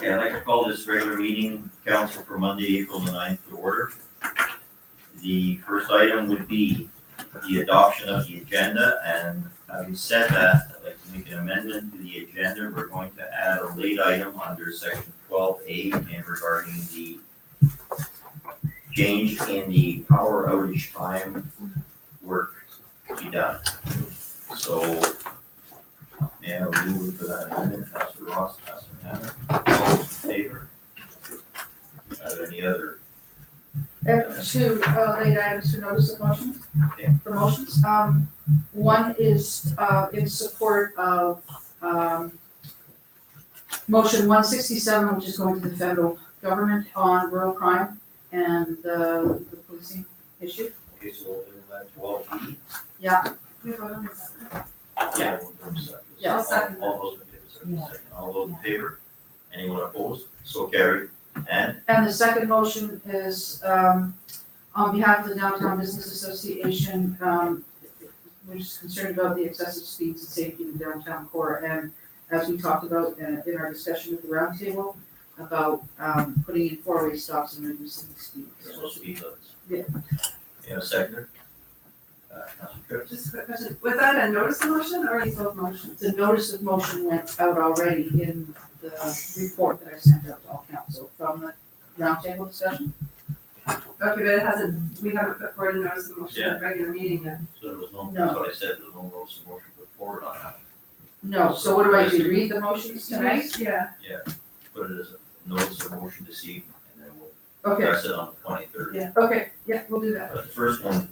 Okay, I'd like to call this regular meeting, council, for Monday, April the 9th to order. The first item would be the adoption of the agenda, and having said that, I'd like to make an amendment to the agenda. We're going to add a late item under section 12A and regarding the change in the power outage time work to be done. So, may I move for that amendment, Councilor Ross, Councilor Hannah, all those in favor? Are there any other? Two late items for notice of motion, Okay. for motions. One is in support of motion 167, which is going to the federal government on rural crime and the policing issue. Okay, so we'll do that 12B. Yeah. Yeah. Yeah, I'll second All those in favor, second. All those in favor? Anyone opposed? So carried. And And the second motion is on behalf of the Downtown Business Association, which is concerned about the excessive speeds and safety in the downtown core. And as we talked about in our discussion at the roundtable, about putting in four-way stops and reducing the speed. there's no speed limits. Yeah. You have a seconder? Councilor Tripp? Just a quick question, was that a notice of motion or these both motions? The notice of motion went out already in the report that I sent out to all council from the roundtable discussion. Okay, but it hasn't, we haven't put forward a notice of motion in a regular meeting yet. So there was no, No. that's what I said, there was no notice of motion put forward on that. No, so what do I do, read the motions tonight? Yeah, Put it as a notice of motion this evening, and then we'll Okay, address it on the 23rd. Yeah. okay, yeah, we'll do that. But the first one,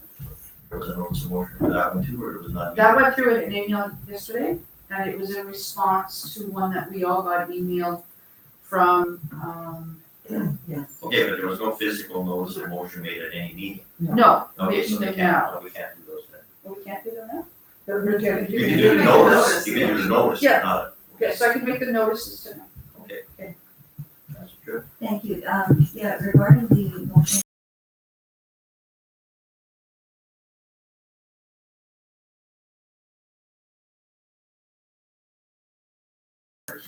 there was a notice of motion for that one too, or it was not? That went through an email yesterday, and it was in response to one that we all got emailed from, yes. Okay, but there was no physical notice of motion made at any meeting. no, Okay, so we we can now. can't, we can't do those then. We can't do that now? You can do the notice, you can do the notice, Yeah. not. Okay, so I can make the notices tonight. Okay. Okay. That's good. Thank you. Yeah, regarding the motion.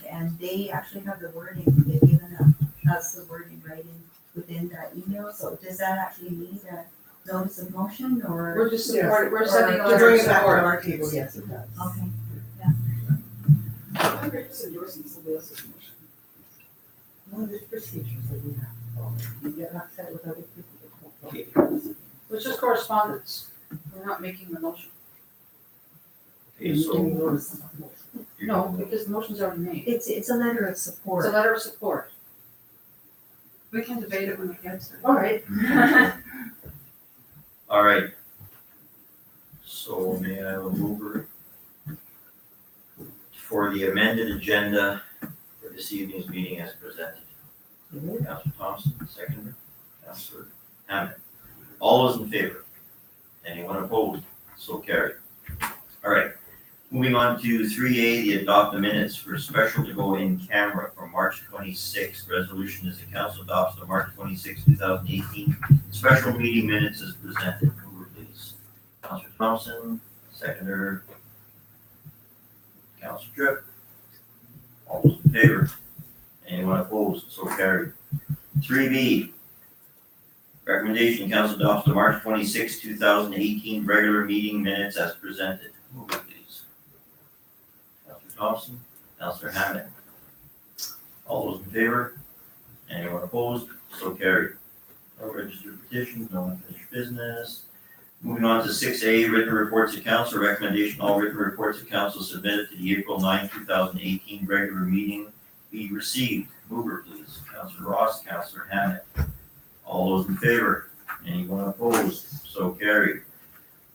And they actually have the wording, they've given us the wording right in within that email, so does that actually need a notice of motion or? We're just support, we're sending a To letter bring of it back to support. our table, yes, it does. Okay, One of the procedures that we have, you get upset with other people. Okay. It's just correspondence, we're not making the motion. Okay, so. No, because the motion's already made. it's a letter of It's support. a letter of support. We can debate it when it gets there. All right. All right. So may I have a mover for the amended agenda for this evening's meeting as presented? Councilor Thompson, seconder. Councilor Hammond. All those in favor? Anyone opposed? So carried. All right. Moving on to 3A, the adopt the minutes for special to go in camera for March 26th. Resolution is the council adopts the March 26, 2018 special meeting minutes as presented. Mover, please. Councilor Thompson, seconder. Councilor Tripp. All those in favor? Anyone opposed? So carried. 3B, recommendation, council adopts the March 26, 2018 regular meeting minutes as presented. Mover, please. Councilor Thompson, Councilor Hammond. All those in favor? Anyone opposed? So carried. No registered petitions, no unfinished business. Moving on to 6A, written reports of council. Recommendation, all written reports of council submitted to the April 9, 2018 regular meeting be received. Mover, please. Councilor Ross, Councilor Hammond. All those in favor? Anyone opposed? So carried.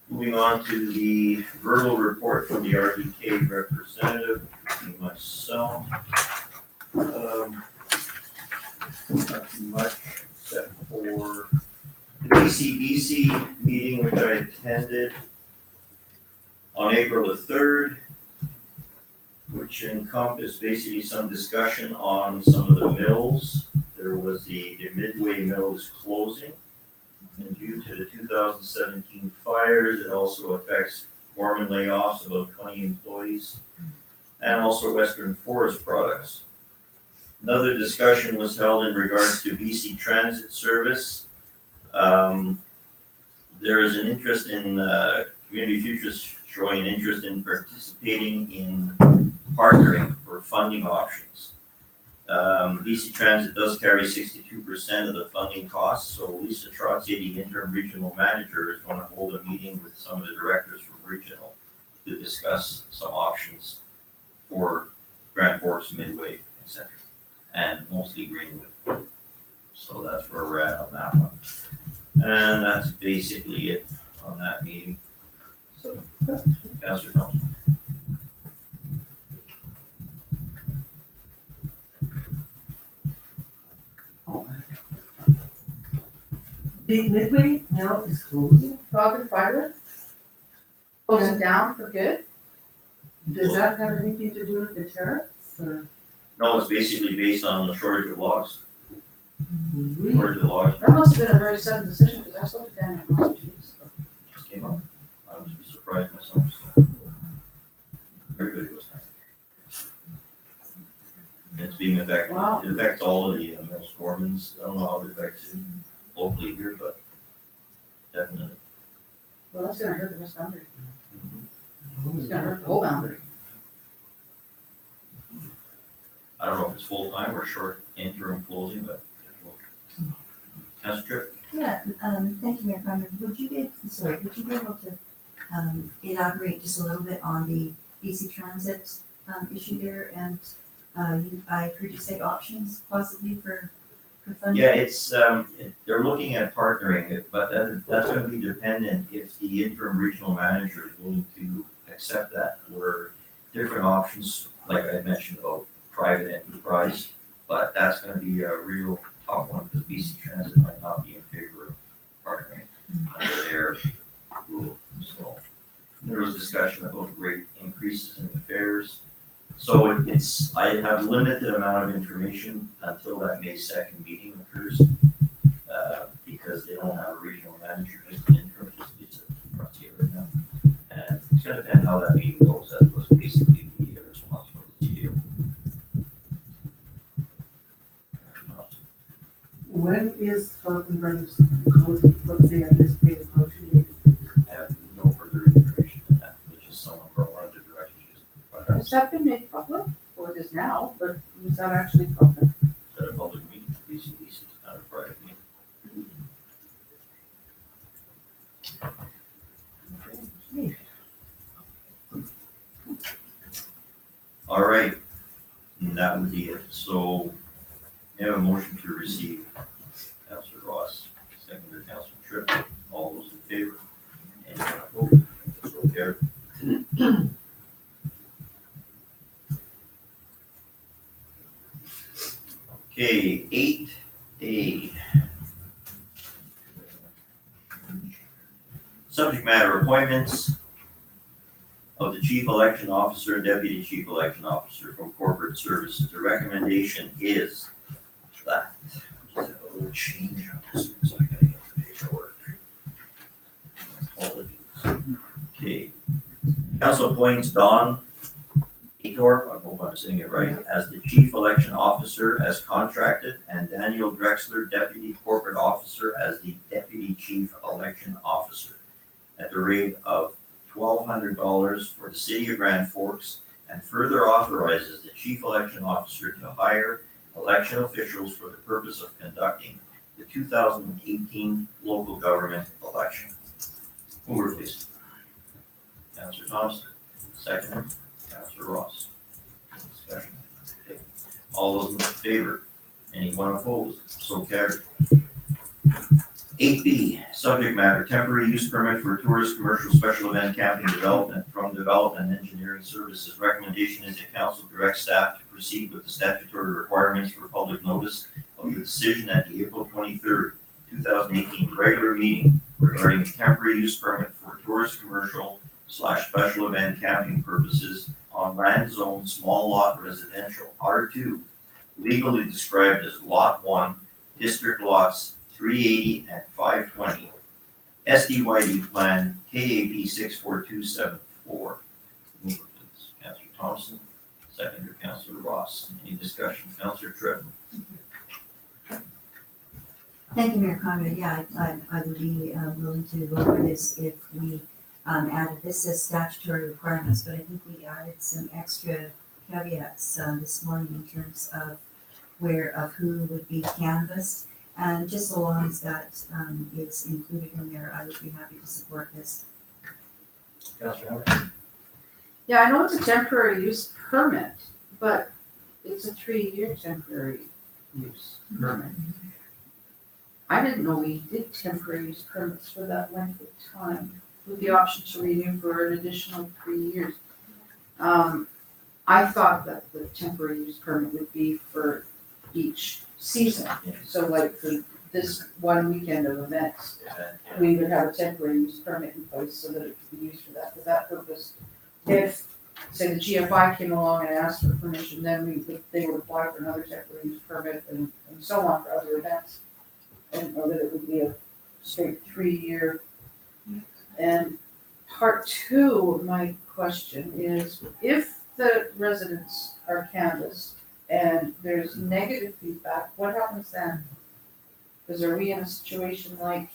Moving on to the verbal report from the RDK representative, myself. Not too much except for the BCBC meeting, which I attended on April the 3rd, which encompassed basically some discussion on some of the mills. There was the Midway Mills closing. And due to the 2017 fires, it also affects foreman layoffs, about 20 employees, and also Western Forest Products. Another discussion was held in regards to BC Transit Service. There is an interest in, Community Futures showing interest in participating in partnering for funding options. BC Transit does carry 62% of the funding costs, so Lisa Trottier, the interim regional manager, is going to hold a meeting with some of the directors from regional to discuss some options for Grand Forks, Midway, etc., and mostly Greenwood. So that's where we're at on that one. And that's basically it on that meeting. So, Councilor Thompson. Big Midway now is closing. Dog and fiber? Closing down for good? Does that have anything to do with the tariffs or? No, it's basically based on the shortage of logs. Really? Shortage of logs That must have been a very sudden decision, because I spoke to Dan last 2 weeks ago. just came up. I was surprised myself. So. Everybody was nice. It's being affected. Wow. It affects all of the most Formans. I don't know how it affects you locally here, but definitely. Well, that's gonna hurt the West Boundary. It's gonna hurt the whole boundary. I don't know if it's full time or short interim closing, but it will. Councilor Tripp? Yeah, thank you, Mayor Conlon. Would you be able to, elaborate just a little bit on the BC Transit, issue there? And, I heard you say options possibly for funding? Yeah, it's, they're looking at partnering it, but that's gonna be dependent if the interim regional manager is willing to accept that. Or different options, like I mentioned about private enterprise, but that's gonna be a real tough one, because BC Transit might not be in favor of partnering under their rule. So there was discussion about rate increases in the fares. So it's, I have limited amount of information until that May 2nd meeting occurs, because they don't have a regional manager, just an interim, just Lisa Trottier right now. And it's gonna depend how that meeting goes. That was basically the response from the CEO. When is Falcon Brothers closing? Let's say anticipated closing date? I have no further information than that, which is someone from one of the directors. Has that been made public? Or it is now, but was that actually public? At a public meeting, BCBC is not a private meeting. All right, and that would be it. So, we have a motion to receive. Councilor Ross, seconded Councilor Tripp. All those in favor? Anyone opposed? So carried. Okay, 8A. Subject matter appointments of the chief election officer and deputy chief election officer from corporate services. The recommendation is that. Just have a little change on this, so I gotta get the paperwork. Apologies. Okay. Council appoints Don Etor, I hope I'm saying it right, as the chief election officer as contracted, and Daniel Drexler, deputy corporate officer, as the deputy chief election officer, at the rate of $1,200 for the city of Grand Forks, and further authorizes the chief election officer to hire election officials for the purpose of conducting the 2018 local government election. Mover, please. Councilor Thompson, second. Councilor Ross. Discussion. Okay. All those in favor? Anyone opposed? So carried. 8B, subject matter, temporary use permit for tourist commercial special event camping development from Development Engineering Services. Recommendation is that council direct staff to proceed with the statutory requirements for public notice of the decision at the April 23rd, 2018 regular meeting regarding temporary use permit for tourist commercial / special event camping purposes on land zone small lot residential R2, legally described as Lot 1, District Lots 380 and 520, SDYD Plan KAP 64274. Mover, please. Councilor Thompson, seconder Councillor Ross. Any discussion? Councillor Tripp. Thank you, Mayor Conrad. Yeah, I would be willing to vote for this if we added this as statutory requirements, but I think we added some extra caveats this morning in terms of who would be canvassed. And just so long as that is included in there, I would be happy to support this. Councillor Howard? Yeah, I know it's a temporary use permit, but it's a 3-year temporary use permit. I didn't know we did temporary use permits for that length of time, with the option to renew for an additional 3 years. I thought that the temporary use permit would be for each season. So like for this one weekend of events, we would have a temporary use permit in place so that it could be used for that purpose. If, say, the GFI came along and asked for permission, then they would apply for another temporary use permit and so on for other events. Or that it would be a straight 3-year. And part 2 of my question is, if the residents are canvassed and there's negative feedback, what happens then? Because are we in a situation like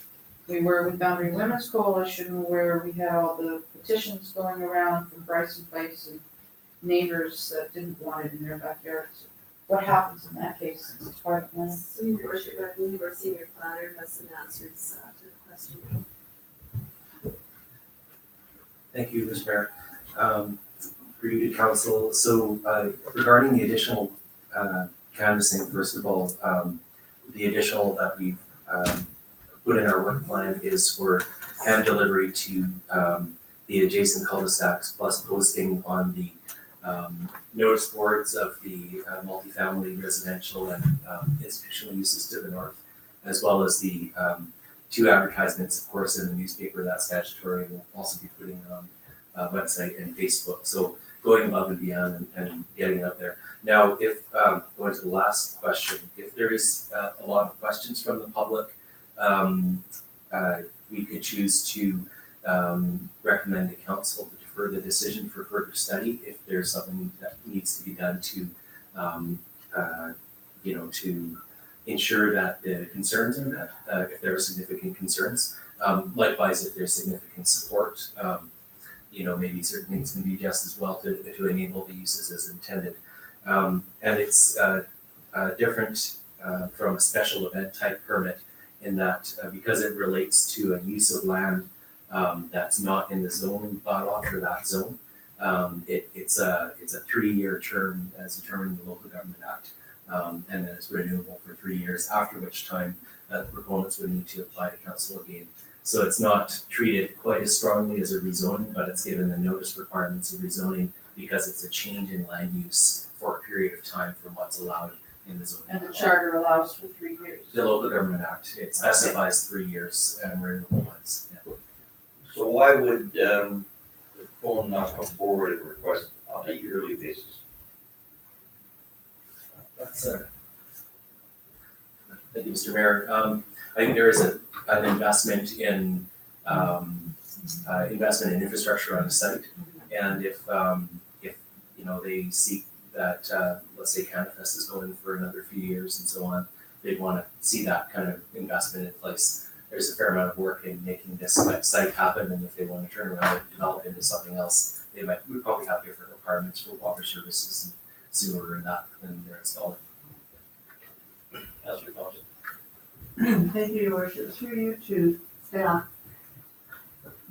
we were with Boundary Women's Coalition, where we had all the petitions going around from Bryson Place and neighbors that didn't want it in their backyards? What happens in that case since it's private land? So your worship, I believe our senior planner has some answers to the question. Thank you, Mr. Mayor. For you to council, so regarding the additional canvassing, first of all, the additional that we've put in our work plan is for hand delivery to the adjacent cul-de-sacs, plus posting on the notice boards of the multifamily, residential, and institutional uses to the north, as well as the 2 advertisements, of course, in the newspaper, that's statutory. We'll also be putting it on website and Facebook. So going above and beyond and getting it up there. Now, if going to the last question, if there is a lot of questions from the public, we could choose to recommend the council to defer the decision for further study if there's something that needs to be done to, to ensure that the concerns are met, if there are significant concerns. Likewise, if there's significant support, maybe certain things can be adjusted as well to enable the uses as intended. And it's different from a special event type permit in that because it relates to a use of land that's not in the zoning bylaw for that zone. It's a 3-year term as determined in the Local Government Act, and then it's renewable for 3 years, after which time the proponents would need to apply to council again. So it's not treated quite as strongly as a rezoning, but it's given the notice requirements of rezoning because it's a change in land use for a period of time from what's allowed in the zoning. And the charter allows for 3 years. The Local Government Act, it specifies 3 years and renewable ones. Yeah. So why would the phone not come forward and request on a yearly basis? That's thank you, Mr. Mayor. I think there is an investment in infrastructure on the site, and if they seek that, let's say Canifest is going for another few years and so on, they'd want to see that kind of investment in place. There's a fair amount of work in making this site happen, and if they want to turn around and develop into something else, we probably have different requirements for water services and sewer and that when they're installed. Councillor Thompson. Thank you, Your Worship. Through you to staff.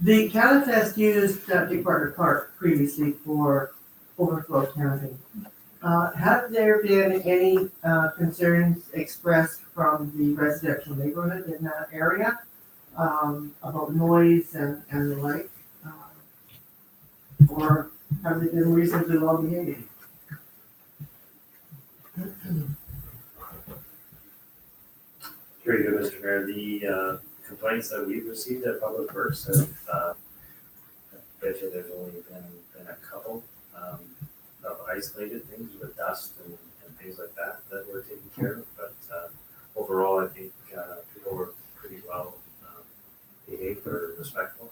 The Canifest used Deepwater Park previously for overflow counting. Have there been any concerns expressed from the residential neighborhood in that area about noise and the like? Or have they been reasonably well behaved? Very good, Mr. Mayor. The complaints that we've received at Public Works have, I bet you there's only been a couple of isolated things with dust and things like that were taken care of. But overall, I think people were pretty well behaved or respectful.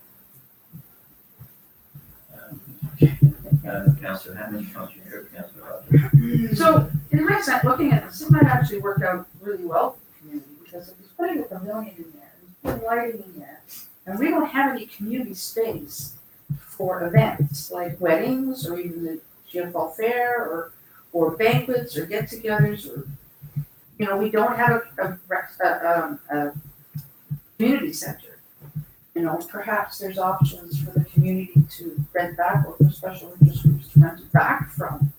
Councillor Hammond, Councillor Tripp, Councillor Ross. might actually work out really well for the community, because if he's putting a pavilion in there, and he's putting lighting in there, and we don't have any community space for events, like weddings, or even the GFL fair, or banquets, or get-togethers, or, you know, we don't have a community center. You know, perhaps there's options for the community to rent back, or for special interest groups to rent it back from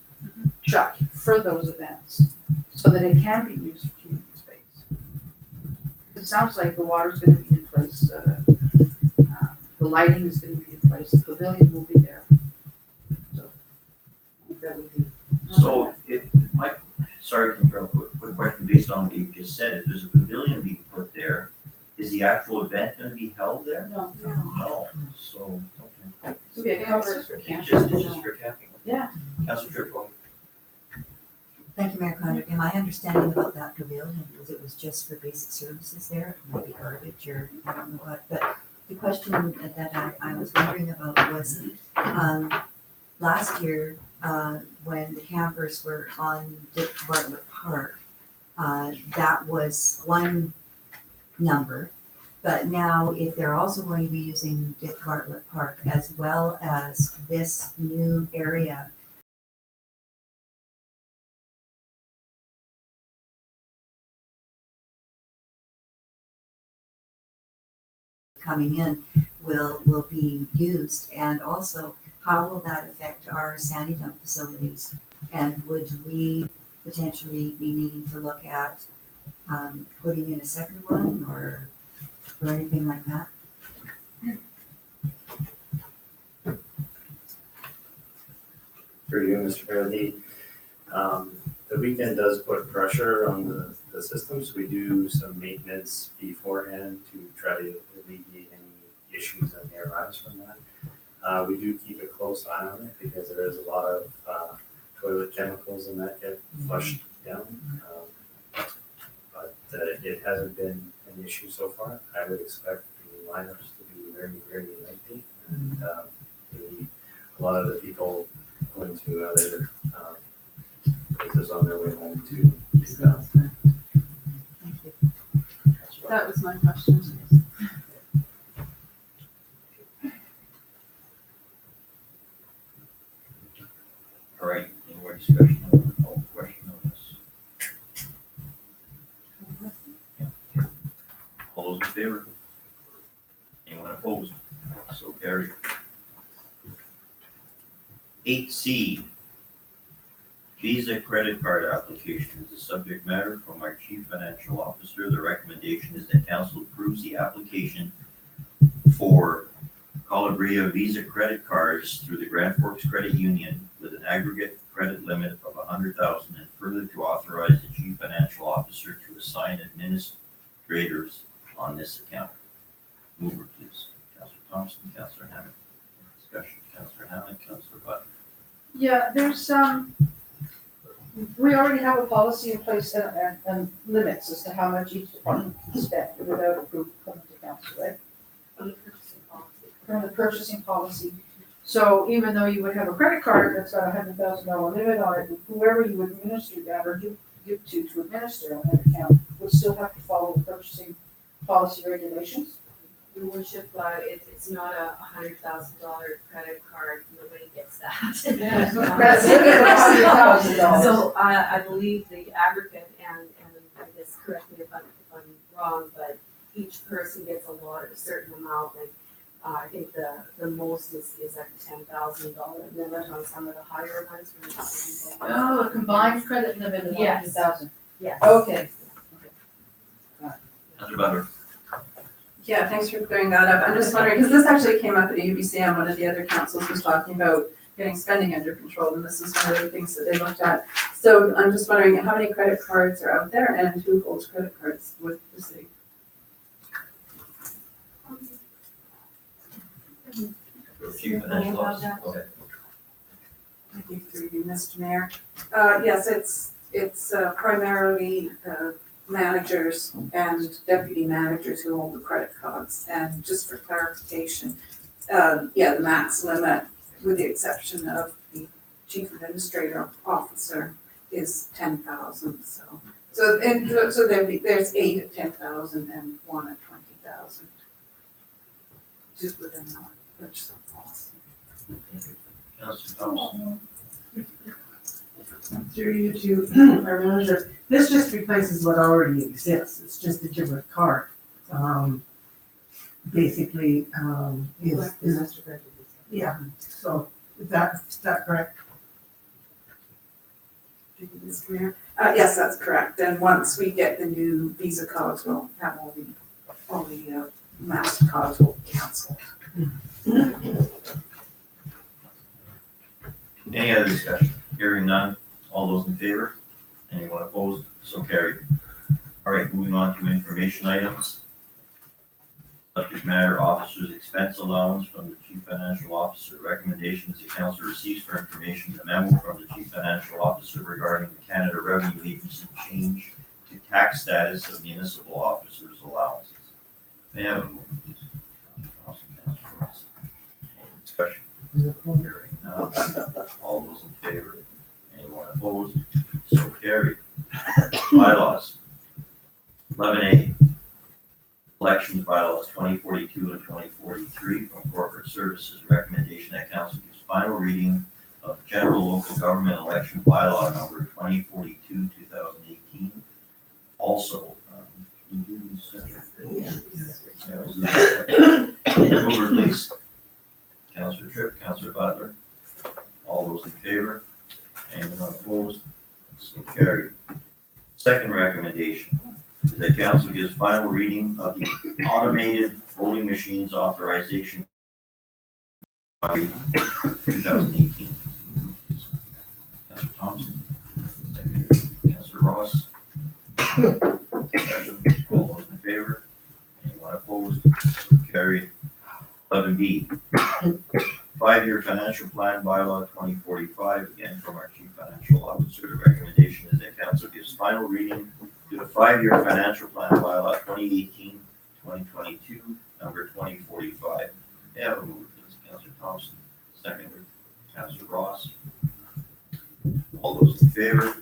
Chuck for those events, so that it can be used for community space. It sounds like the water's gonna be in place, the lighting is gonna be in place, the pavilion will be there. So, I think that would be. So sorry to interrupt, quick question based on what you just said, if there's a pavilion being put there, is the actual event gonna be held there? No, No, so, okay. so it covers for It's camping. just for camping. Yeah. Councilor Triple. Thank you, Mayor Condon. And my understanding about that pavilion was it was just for basic services there, maybe garbage or I don't know what. But the question that I was wondering about was, last year, when the campers were on Dick Bartlett Park, that was one number. But now if they're also going to be using Dick Bartlett Park as well as this new area, coming in will be used, and also how will that affect our sandy dump facilities? And would we potentially be needing to look at putting in a second one or anything like that? For you, Mr. Mayor, the weekend does put pressure on the systems. We do some maintenance beforehand to try to alleviate any issues that may arise from that. We do keep a close eye on it because there is a lot of toilet chemicals and that get flushed down. But it hasn't been an issue so far. I would expect the lineups to be very, very lengthy, and maybe a lot of the people going to other places on their way home to do that. Thank you. That was my question. All right, any more discussion on question on this? Yeah. All those in favor? Anyone opposed? So carried. 8C, Visa credit card application is the subject matter from our Chief Financial Officer. The recommendation is that council approves the application for Calabria Visa credit cards through the Grand Forks Credit Union with an aggregate credit limit of $100,000, and further to authorize the Chief Financial Officer to assign administrators on this account. Mover, please. Councilor Thompson, Councilor Hammond. Discussion, Councilor Hammond, Councilor Butler. Yeah, there's we already have a policy in place and limits as to how much each department can spend without approval coming to council, right? From the purchasing policy. So even though you would have a credit card that's got $100,000 limit on it, whoever you would administer that or give to administer on that account would still have to follow the purchasing policy regulations. Your worship, it's not a $100,000 credit card, nobody gets that. That's $100,000. So I believe the aggregate, and I guess correct me if I'm wrong, but each person gets a certain amount, like I think the most is like $10,000 limit on some of the higher ones. Oh, a combined credit limit of Yes. $100,000. Yes. Okay. Councilor Butler. Yeah, thanks for clearing that up. I'm just wondering, because this actually came up at UBCM, one of the other councils was talking about getting spending under control, and this is one of the things that they looked at. So I'm just wondering how many credit cards are out there and who holds credit cards with the city? Chief Financial Officer, go ahead. Thank you through you, Mr. Mayor. Yes, it's primarily managers and deputy managers who hold the credit cards. And just for clarification, the max limit, with the exception of the chief administrator officer, is $10,000. So So, and so there's 8 at 10,000 and 1 at 20,000. Just within that, which is awesome. Councillor Thompson. Through you to our manager, this just replaces what already exists, it's just a different card. Basically, is, yeah, so is that correct? Mr. Mayor? Yes, that's correct. And once we get the new Visa cards, we'll have all the MasterCards will cancel. Any other discussion? Hearing none, all those in favor? Anyone opposed? So carried. All right, moving on to information items. Subject matter, officer's expense allowance from the chief financial officer. Recommendations the council receives for information, the memo from the chief financial officer regarding the Canada Revenue Agency change to tax status of municipal officers' allowances. May I have a move, please? Councilor Ross. Any discussion? Hearing none. All those in favor? Anyone opposed? So carried. Bylaws. 11A. Elections bylaws 2042 and 2043 from corporate services. Recommendation that council gives final reading of general local government election bylaw number 2042, 2018. Also, mover please. Councillor Tripp, Councillor Butler. All those in favor? Anyone opposed? So carried. Second recommendation is that council gives final reading of the automated voting machines authorization 2018. Councillor Thompson. Councillor Ross. All those in favor? Anyone opposed? So carried. 11B. 5-year financial plan bylaw 2045, again from our chief financial officer. The recommendation is that council gives final reading to the 5-year financial plan bylaw 2018-2022, number 2045. May I have a move, please? Councillor Thompson, second. Councillor Ross. All those in favor?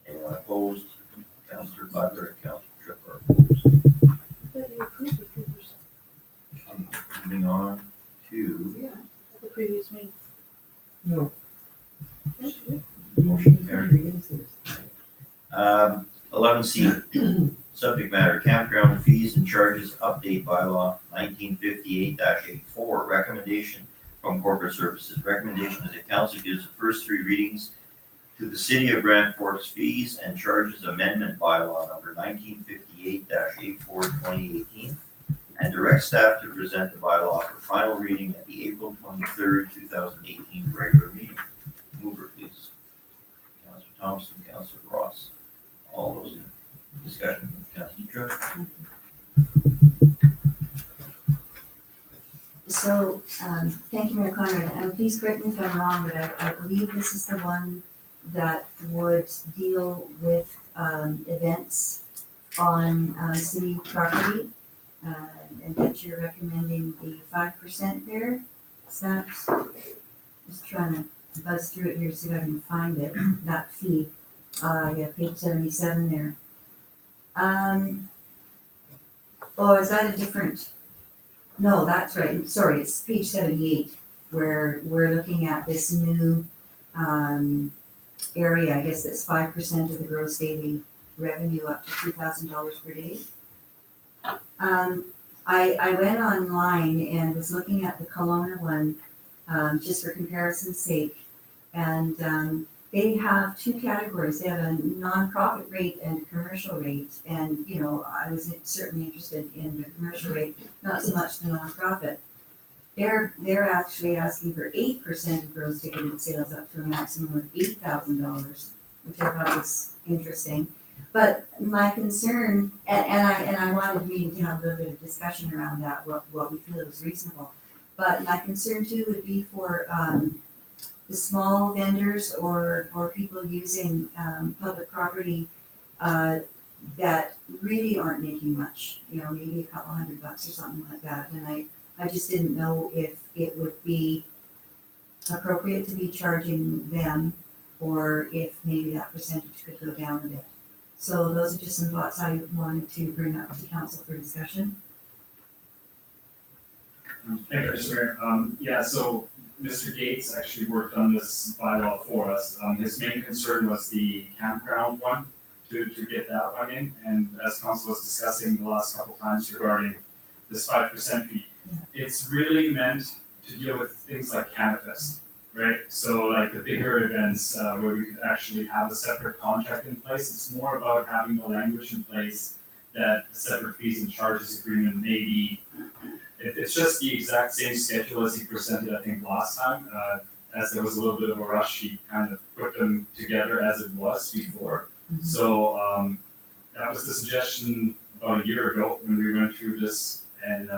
Anyone opposed? Councillor Butler and Councillor Tripp are opposed. Moving on to The previous meeting. No. motion carried. 11C, subject matter, campground fees and charges update bylaw 1958-84, recommendation from corporate services. Recommendation is that council gives the first 3 readings to the city of Grand Forks fees and charges amendment bylaw number 1958-84, 2018, and direct staff to present the bylaw for final reading at the April 23rd, 2018 regular meeting. Mover, please. Councillor Thompson, Councillor Ross. All those in discussion, Councillor Tripp. So, thank you, Mayor Conrad, and please correct me if I'm wrong, but I believe this is the one that would deal with, events on, city property. And that you're recommending the 5% there. Is that, just trying to buzz through it here, see if I can find it, that fee. Yeah, page 77 there. Oh, is that a different? No, that's right. Sorry, it's page 78 where we're looking at this new area. I guess that's 5% of the gross daily revenue up to $2,000 per day. I went online and was looking at the Kelowna one, just for comparison's sake. And they have 2 categories. They have a nonprofit rate and a commercial rate. And, you know, I was certainly interested in the commercial rate, not so much the nonprofit. They're actually asking for 8% of gross ticketed sales up to a maximum of $8,000, which I thought was interesting. But my concern, and I wanted me to have a little bit of discussion around that, what we feel is reasonable. But my concern too would be for the small vendors or people using public property that really aren't making much, you know, maybe a couple $100 or something like that. And I just didn't know if it would be appropriate to be charging them or if maybe that percentage could go down a bit. So those are just some thoughts I wanted to bring up to council for discussion. Thank you, Mr. Mayor. Yeah, so Mr. Gates actually worked on this bylaw for us. His main concern was the campground one, to get that one in. And as council was discussing the last couple times regarding this 5% fee, it's really meant to deal with things like Canifest, right? So like the bigger events where we could actually have a separate contract in place, it's more about having the language in place that the separate fees and charges agreement may be. It's just the exact same schedule as he presented, I think, last time. As there was a little bit of a rush, he kind of put them together as it was before. So that was the suggestion about a year ago when we went through this. And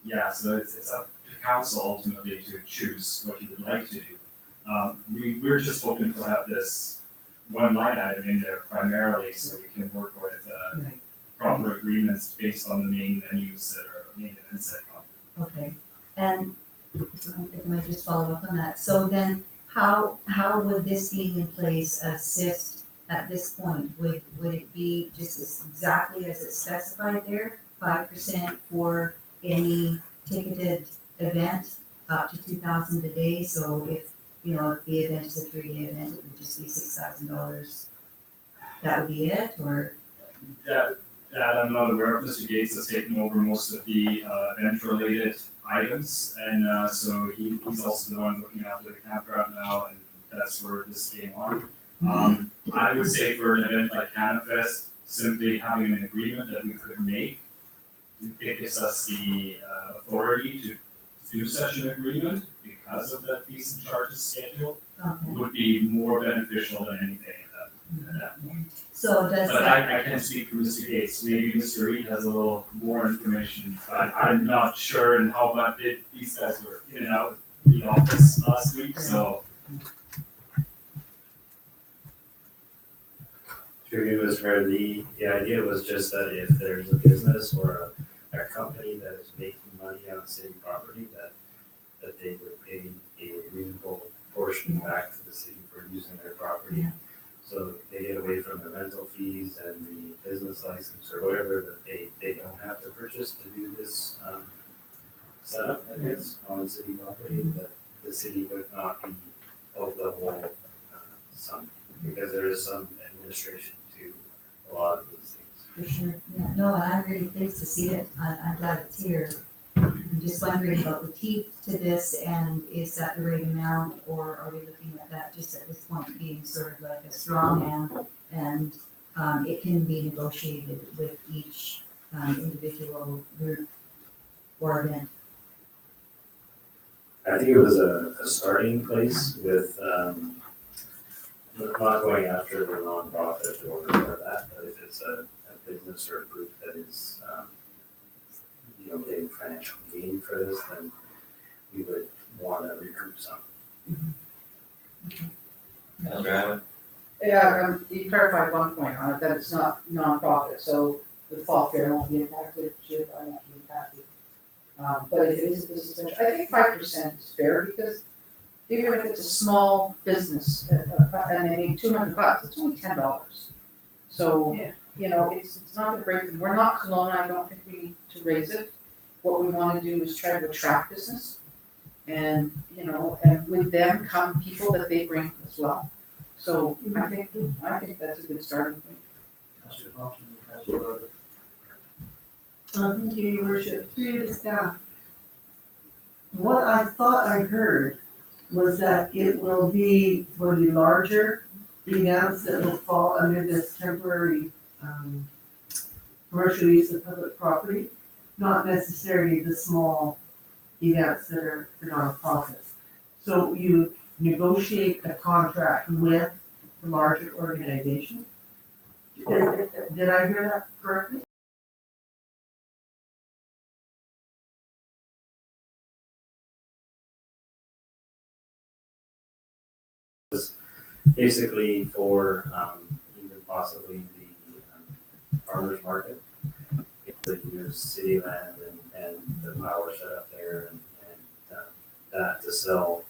yeah, so it's up to council ultimately to choose what you would like to do. We're just hoping to have this one line item in there primarily so we can work with proper agreements based on the main venues that are main events that come. Okay, and if I might just follow up on that, so then how would this being in place assist at this point? Would it be just exactly as it's specified there, 5% for any ticketed event up to 2,000 a day? So if, you know, if the event is a 3-day event, it would just be $6,000. That would be it, or? That I'm not aware of. Mr. Gates has taken over most of the event-related items, and so he's also the one looking after the campground now, and that's where this came on. I would say for an event like Canifest, simply having an agreement that we could make, it gives us the authority to do such an agreement because of that fees and charges schedule, would be more beneficial than anything at that point. So does But that, I can't speak for Mr. Gates, maybe Mr. Reed has a little more information, but I'm not sure and how much these guys were in and out of the office last week, so. Through you, Mr. Mayor, the idea was just that if there's a business or a company that is making money on city property, that they would pay a reasonable portion back to the city for using their property. So they get away from the rental fees and the business license or whatever that they don't have to purchase to do this setup, I guess, on city property, that the city would not be of the whole sum, because there is some administration to a lot of these things. for sure, yeah, no, I'm really pleased to see it, I'm glad it's here. I'm just wondering about the teeth to this, and is that the right amount, or are we looking at that just at this point being sort of like a straw man, and it can be negotiated with each individual group or event? I think it was a starting place with, not going after the nonprofit or that, but if it's a business or a group that is, you know, getting financial gain for this, then we would want to recoup some. Councilor Abbott? Yeah, you clarified one point on it, that it's not nonprofit, so the fall fair won't be impacted, Jim, I won't be impacted. But if it is a business venture, I think 5% is fair, because even if it's a small business, and they need $200, it's only $10. So, you know, it's not gonna break them, we're not Kelowna, I don't think we need to raise it. What we wanna do is try to attract business, and, you know, and with them come people that they bring as well. So I think that's a good starting point. Councilor Thompson, Councilor Rhoda. Thank you, your worship, through the staff. What I thought I heard was that it will be for the larger events that will fall under this temporary commercial use of public property, not necessarily the small events that are for nonprofits. So you negotiate a contract with the larger organization. Did I hear that correctly? Basically for even possibly the farmer's market, if they use city land and the power set up there and that to sell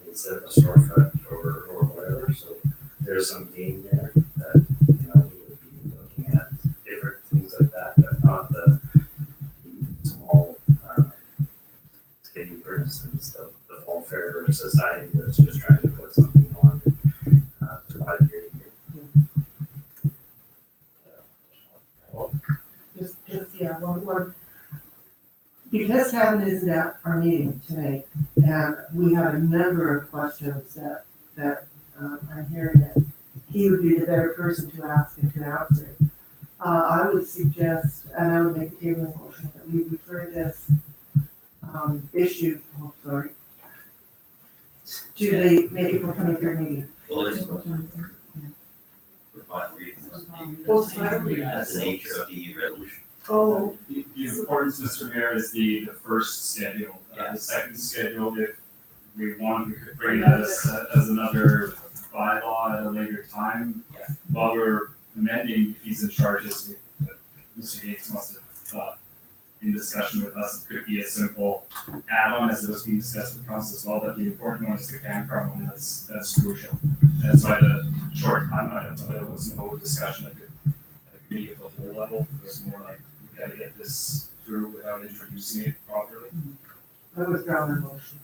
instead of a storefront or whatever, so there's some gain there that we're a society that's just trying to put something on, provide year to year. Yeah, one, because Kevin isn't at our meeting tonight, and we have a number of questions that I'm hearing that he would be the better person to ask and to answer. I would suggest, and I would make a table motion, that we refer this issue, to the April 23rd meeting. Well, it's for five reasons. Well, it's 5 reasons. That's the nature of the resolution. Oh, The importance, Mr. Mayor, is the first schedule. The second schedule, if we want, we could bring that as another bylaw at a later time. Yeah. While we're amending fees and charges, Mr. Gates must have thought in discussion with us, it could be a simple add-on as it was being discussed with council as well, but the important one is the campground one, that's crucial. That's why the short time item, there was no discussion at the committee at the whole level. It was more like, we gotta get this through without introducing it properly. I withdraw my motion.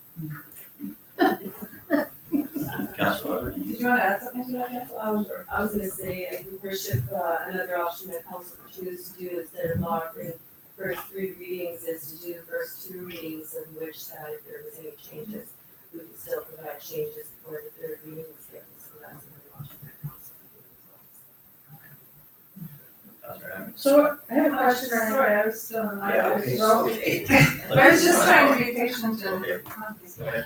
Councilor. Did you want to add something to that, Jeff? I was gonna say, I think worship, another option that council could choose to do instead of offering first 3 readings is to do the first 2 readings, in which if there was any changes, we could still provide changes before the 3rd reading is given, so that's another option that council could do. So I have a question. Sorry, I was still on my. Yeah, okay. I was just trying to be patient and. Okay.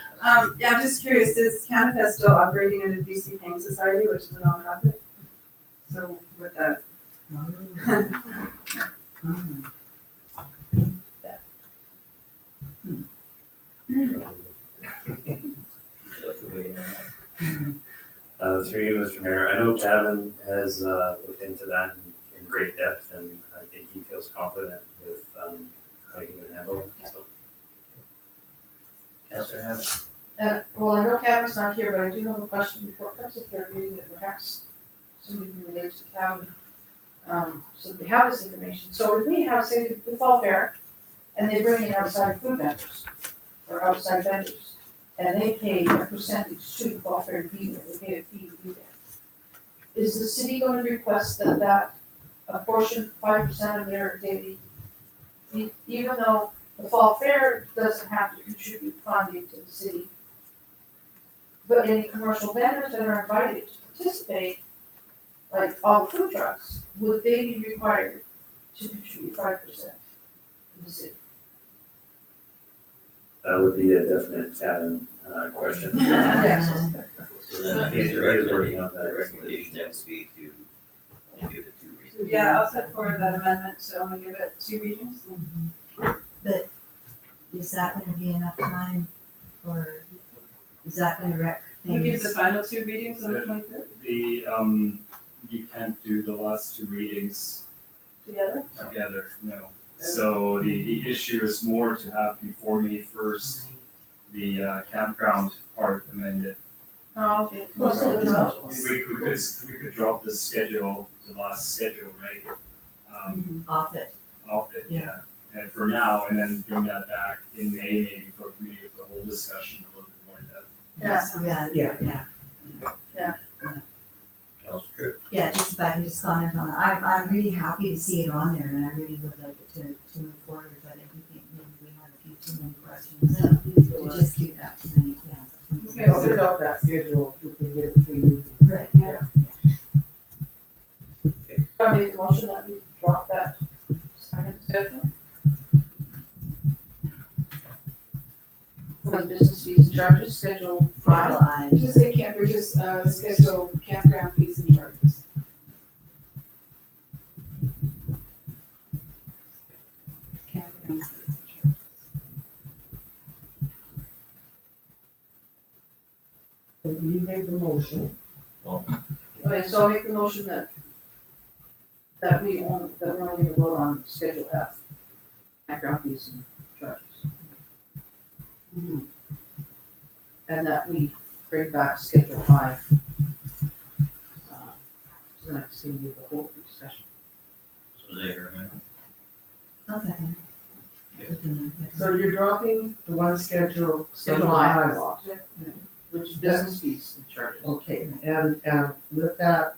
Yeah, I'm just curious, is Canada still operating under BC Pain Society, which is a nonprofit? So with that. Through you, Mr. Mayor, I know Kevin has looked into that in great depth, and I think he feels confident with how he can handle it, so. Councilor Hammond. Well, I know Kevin's not here, but I do have a question before it comes to 3rd reading that perhaps somebody can relate to Kevin. So they have this information. So if we have, say, the fall fair, and they bring in outside food vendors, or outside vendors, and they pay a percentage to the fall fair to be there, they pay a fee to be there. Is the city going to request that a portion, 5% of their daily, even though the fall fair doesn't have to contribute funding to the city, but any commercial vendors that are invited to participate, like all food trucks, would they be required to contribute 5% to the city? That would be a definite Kevin question. Yes. So then He's working on the that. recommendation that would be to only give it 2 reasons. Yeah, I'll set forward that amendment, so I'm gonna give it 2 readings. But is that gonna be enough time, or is that gonna wreck We'll give the things? final 2 readings on the 23rd You can't do the last 2 readings together. together, no. So the issue is more to have before May 1st, the campground part amended. Oh, okay. We could drop the schedule, the last schedule, right? Off it. Off it, yeah. And for now, and then bring that back in May, maybe for committee of the whole discussion a little bit more in depth. Yeah. Councilor. Yeah, just if I can just comment on that, I'm really happy to see it on there, and I really would like it to move forward, but I think maybe we have a few too many questions, to just keep that tonight, yeah. I'll pick up that schedule, we can get it to you. Right, yeah. I make a motion that we drop that second schedule. For the business fees and charges, schedule 5. I, Just say Cambridge's, schedule campground fees and charges. Campground fees and charges. You made the motion. Okay, so I'll make the motion that we're only gonna vote on schedule F, background fees and charges. And that we bring back schedule 5. So next thing we have the whole discussion. So there, man. okay. So you're dropping the one schedule The schedule bylaw. bylaw. Which business fees and charges. Okay, and with that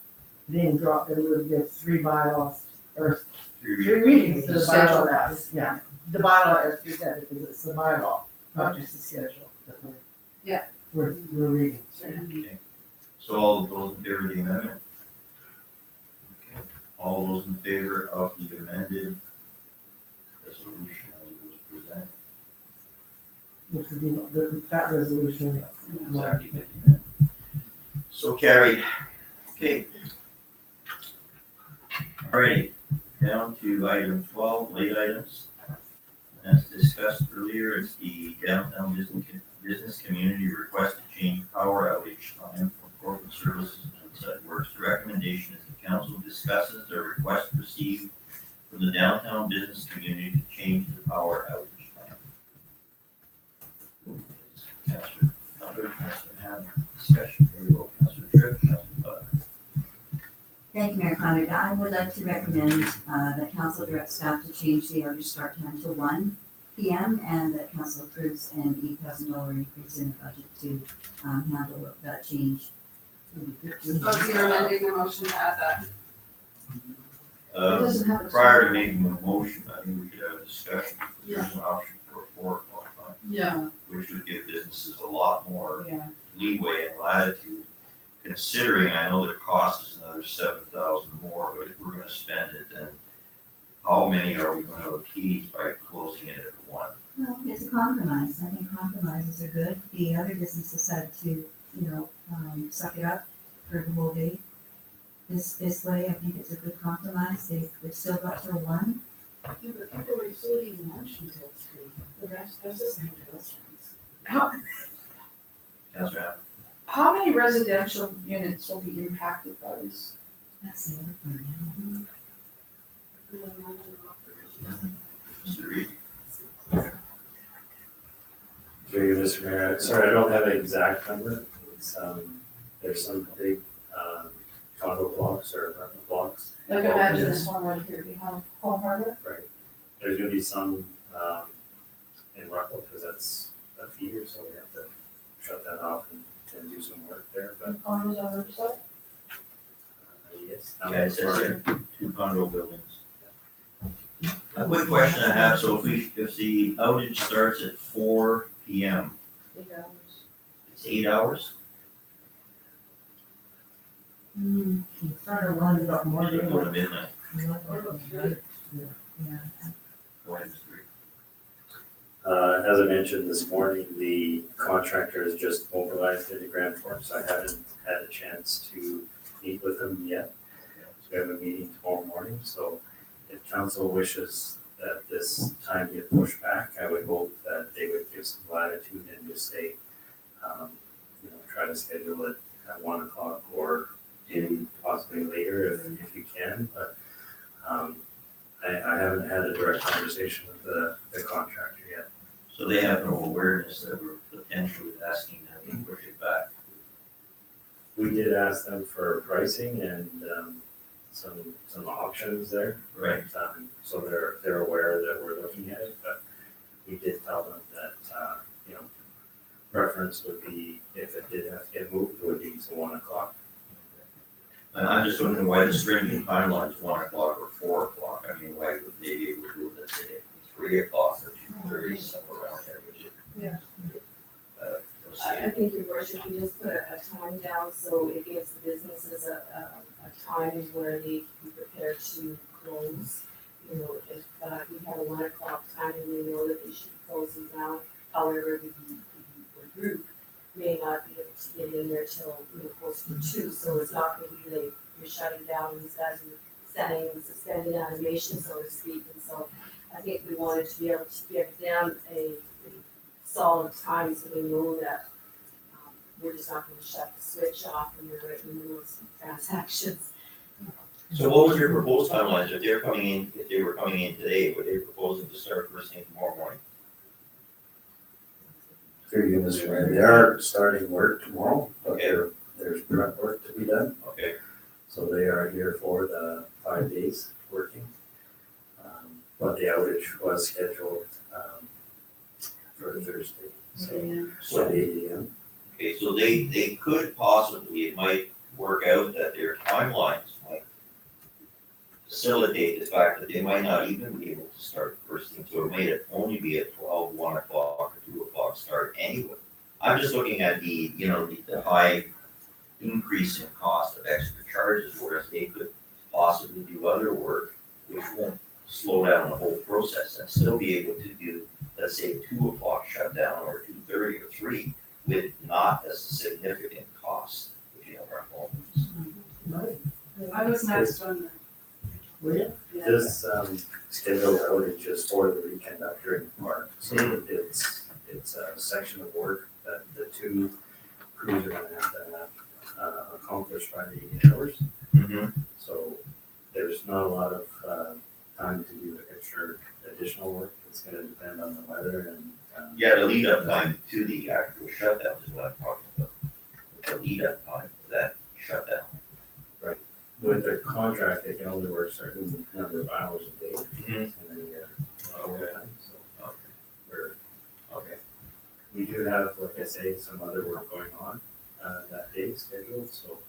being dropped, it would give 3 bylaws, or 3 readings to the Schedule bylaw. that. Yeah, the bylaw as presented, because it's the bylaw, not just the schedule. that we're- Yeah. We're reading. So all of those in favor of the amendment? Okay. All those in favor of the amended resolution as it was presented? Which would be that resolution. Exactly. So carried. Okay. All right, down to item 12, late items. As discussed earlier, it's the downtown business community request to change power outage time for corporate services and site works. The recommendation is the council discusses their request received from the downtown business community to change the power outage time. Councilor Elder, Councilor Ham, discussion, very well, Councilor Tripp, Councilor Butler. Thank you, Mayor Condon. I would like to recommend that council direct staff to change the outage start time to 1 p.m. and that council approves an $8,000 increase in the budget to handle that change. Oh, you're amending the motion to add that. It doesn't have a Prior to time. making a motion, I think we could have a discussion. There's an option for 4 o'clock time, Yeah, which would give businesses a lot more yeah. leeway and latitude. Considering, I know the cost is another 7,000 more, but if we're gonna spend it, then how many are we gonna appease by closing it at 1? Well, it's a compromise. I think compromises are good. The other businesses had to, suck it up for the whole day. This way, I think it's a good compromise. They've still got till 1. Yeah, but people were still eating lunch until 3. The rest, that's just not restaurants. Councilor Ham? How many residential units will be impacted by this? That's the other thing. Mr. Reed? Through you, Mr. Mayor, sorry, I don't have an exact number, it's, there's some big, condo blocks or apartment blocks. Like imagine this one right here behind Home Harbor. Right. There's gonna be some, in Ruckle, because that's a feeder, so we have to shut that off and do some work there, but, Condos on the other side. yes. Yeah, it says there, 2 condo buildings. A quick question I have, so if the outage starts at 4 p.m., 8 hours. it's 8 hours? Start at 1, about more Or is it than go to midnight? Yeah. Go ahead, Mr. Reed. As I mentioned this morning, the contractor has just mobilized into Grand Forks. I haven't had a chance to meet with them yet. So we have a meeting tomorrow morning, so if council wishes that this time get pushed back, I would hope that they would give some latitude and just say, try to schedule it at 1 o'clock or maybe possibly later if you can, but I haven't had a direct conversation with the contractor yet. So they have no awareness that we're potentially asking them to push it back. We did ask them for pricing and some options there. Right. So they're aware that we're looking at it, but we did tell them that, preference would be, if it did have to get moved, it would be to 1 o'clock. And I'm just wondering why the stringent timeline is 1 o'clock or 4 o'clock. I mean, why would they be able to do it, let's say, 3 o'clock or 2:30, somewhere around there, would you? Yeah. Let's see. I think, your worship, you just put a time down, so it gives the businesses a time where they can be prepared to close. If we have a 1 o'clock time and we know that they should be closing down, however, the group may not be able to get in there till, close to 2, so it's not gonna be like you're shutting down, these guys are setting suspended animation, so to speak, and so I think we wanted to be able to give them a solid time so they know that we're just not gonna shut the switch off when we're right in the middle of some transactions. So what was your proposed timelines? If they were coming in today, were they proposing to start first thing tomorrow morning? Through you, Mr. Mayor, they are starting work tomorrow, but Okay. there's prep work to be done. Okay, So they are here for the 5 days working. But the outage was scheduled for Thursday, so Yeah. So, 8 AM. okay, so they could possibly, it might work out that their timelines might facilitate the fact that they might not even be able to start first thing, so it may only be at 12, 1 o'clock, or 2 o'clock start anyway. I'm just looking at the, you know, the high increase in cost of extra charges, whereas they could possibly do other work, which won't slow down the whole process, and still be able to do, let's say, 2 o'clock shutdown, or 2:30 or 3, with not as significant cost, if you have our phones. I was next on Will you? This scheduled outages for the weekend up during the park, so it's a section of work that the two crews are gonna have to accomplish by the 8 hours. Mm-hmm. So there's not a lot of time to do extra additional work. It's gonna depend on the weather and. Yeah, the lead up time to the actual shutdown is what I'm talking about. The lead up time for that shutdown. With their contract, they can only work certain number of hours a day. Mhm. And then you get overtime, so Okay. we're, Okay. we do have, like I say, some other work going on that day scheduled, so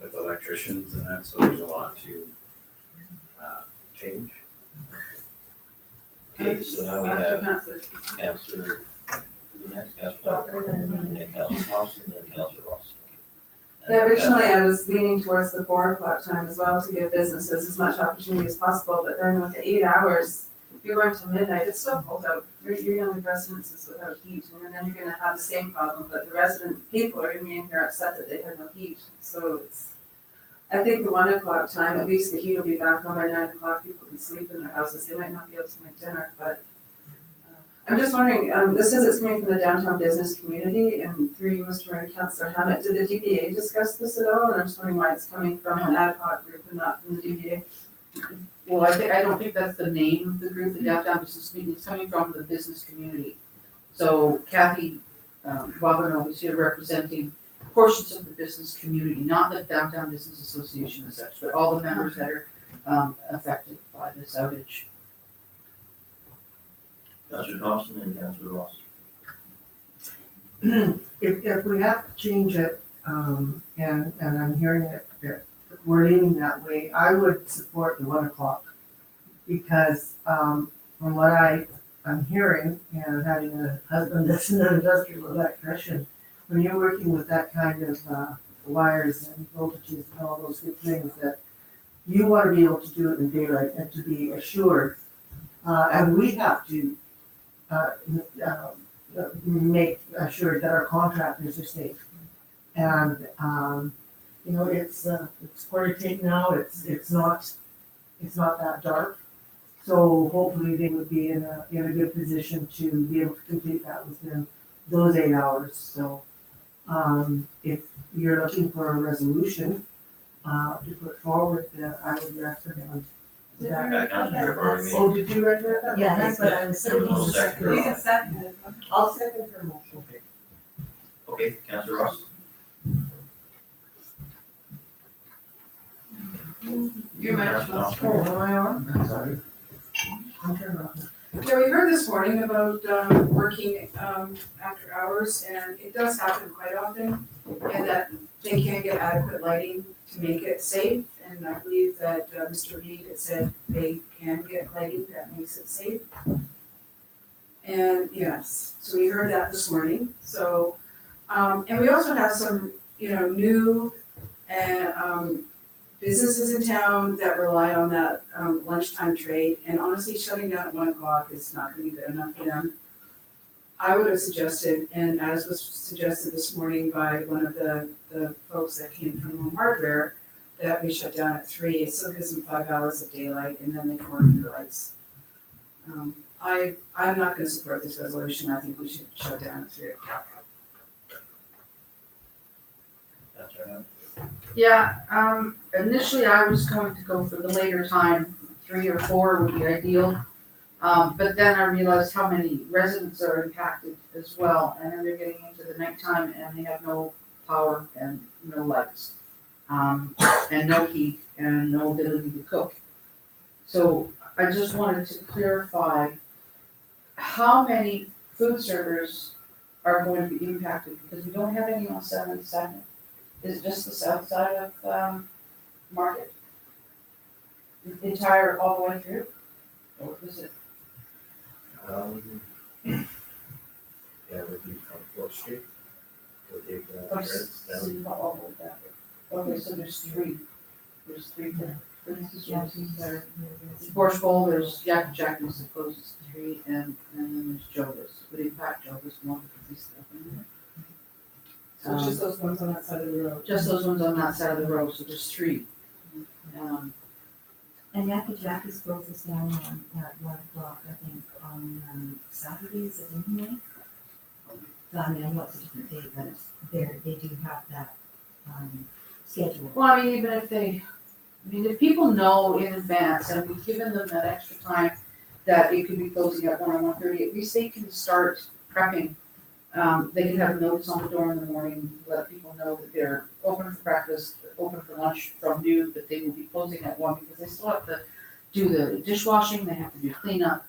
with electricians and that, so there's a lot to change. Okay, so now we have Councillor, the next Councillor, and then Councillor Thompson, and then Councillor Ross. Yeah, originally I was leaning towards the 4 o'clock time as well to give businesses as much opportunity as possible, but then with the 8 hours, if you're going till midnight, it's still cold out. You're gonna have residences without heat, and then you're gonna have the same problem, but the resident people are gonna be in here upset that they have no heat, so it's. I think the 1 o'clock time, at least the heat will be back on by 9 o'clock, people can sleep in their houses, they might not be able to make dinner, but. I'm just wondering, this says it's coming from the downtown business community, and through you, Mr. Mayor and Councillor Hammett, did the DBA discuss this at all? And I'm just wondering why it's coming from an ad hoc group and not from the DBA. Well, I don't think that's the name of the group, the downtown business meeting, it's coming from the business community. So Kathy, Wabano is here representing portions of the business community, not the downtown business association as such, but all the members that are, affected by this outage. Councillor Thompson and Councillor Ross. If we have to change it, and I'm hearing that we're leaning that way, I would support the 1 o'clock. Because, from what I'm hearing, and having a husband that's an industrial electrician, when you're working with that kind of, wires and voltages and all those good things, that you want to be able to do it in daylight and to be assured, and we have to make sure that our contractors are safe. And, you know, it's quarter take now, it's not that dark. So hopefully they would be in a good position to be able to complete that within those 8 hours. So, if you're looking for a resolution, to put forward, I would recommend that. Councillor Barry. Oh, did you recommend that? Yeah, that's what I was saying. I'll second. You can second it. I'll second her motion. Okay, Councillor Ross. You're Councillor Oh, Thompson. am I on? Sorry. I'm turned off. Yeah, we heard this morning about working after hours, and it does happen quite often, and that they can't get adequate lighting to make it safe. And I believe that Mr. Reed had said they can get lighting that makes it safe. And yes, so we heard that this morning. So, and we also have some, new and businesses in town that rely on that lunchtime trade, and honestly, shutting down at 1 o'clock is not gonna be good enough for them. I would have suggested, and as was suggested this morning by one of the folks that came from Home Hardware, that we shut down at 3, it still gives them 5 hours of daylight, and then they can work in the lights. I'm not gonna support this resolution, I think we should shut down at 3 o'clock. Councillor Hammond. Yeah, initially I was going to go for the later time, 3 or 4 would be ideal. But then I realized how many residents are impacted as well, and then they're getting into the nighttime and they have no power and no lights. And no heat and no ability to cook. So I just wanted to clarify how many food servers are going to be impacted because we don't have any on 77. Is it just the south side of, Market? The entire, all the way through? Or is it? Yeah, would be from Fourth Street. Would take the Oh, entrance down. not all the way down. Okay, so there's three. There's three there. There's Borscht Bowl, there's Jack and Jackie's, the closest three, and then there's Jovis. Would impact Jovis more because he's stuff in there. So it's just those ones on that side of the road. Just those ones on that side of the road, so there's three. And Yak and Jackie's closes down at 1 o'clock, I think, on Saturdays at midnight. So I mean, I know it's a different day, but they do have that, schedule. Well, I mean, even if if people know in advance and we've given them that extra time that it could be closing at 1 or 1:30, at least they can start prepping. They can have notes on the door in the morning, let people know that they're open for breakfast, open for lunch from noon, but they will be closing at 1 because they still have to do the dishwashing, they have to do cleanup.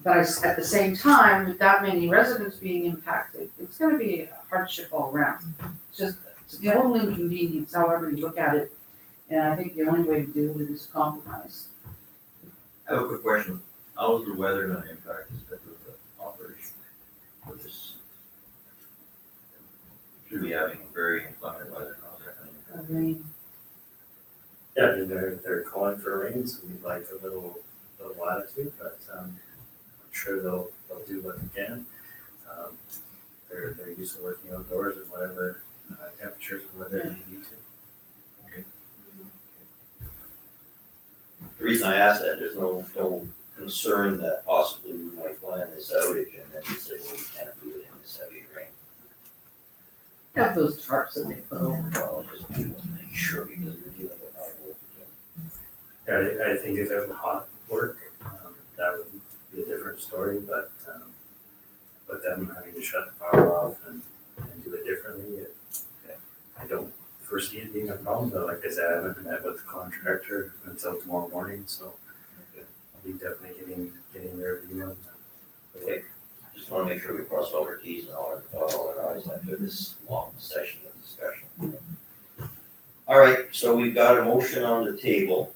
At the same time, with that many residents being impacted, it's gonna be a hardship all around. It's the only inconvenience, however you look at it, and I think the only way to deal with it is compromise. I have a quick question. How is the weather gonna impact this type of operation with this? Should be having very inclement weather. How's that gonna impact? I mean, Yeah, I mean, they're calling for rain, so we'd like a little latitude, but, I'm sure they'll do what they can. They're used to working outdoors and whatever temperatures and weather they need to. The reason I ask that, there's no concern that possibly we might plan this outage and then say, well, we can't do it in this heavy rain. have those tarps that they put over. Well, just people to make sure because we're dealing with hard work. Yeah, I think if it was hot work, that would be a different story, but them having to shut the power off and do it differently, I don't foresee it being a problem, but like I said, I haven't met with the contractor until tomorrow morning, so I'll be definitely getting their view on that. Okay, just wanna make sure we cross all our T's and all our I's after this long session of discussion. All right, so we've got a motion on the table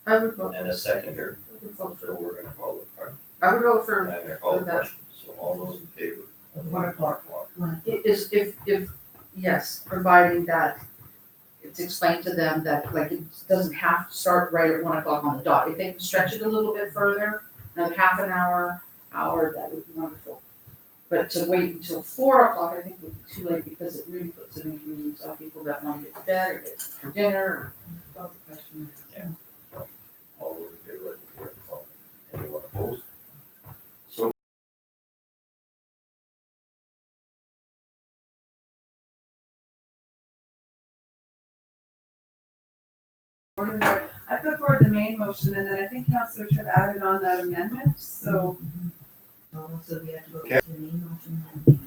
I would vote, and a seconder, I would vote so we're gonna call it, pardon, I would vote for, I'm gonna call the for that. question, so all those in favor? 1 o'clock. Is if, yes, providing that it's explained to them that like it doesn't have to start right at 1 o'clock on the dot. If they can stretch it a little bit further, another half an hour, that would be wonderful. But to wait until 4 o'clock, I think would be too late because it really puts an inconvenience on people that want to get to bed or get for dinner or. All those in favor, let the board call. Anyone opposed? So. I put forward the main motion and then I think Councillor Tripp added on that amendment, so So we have to go Okay. to the main motion and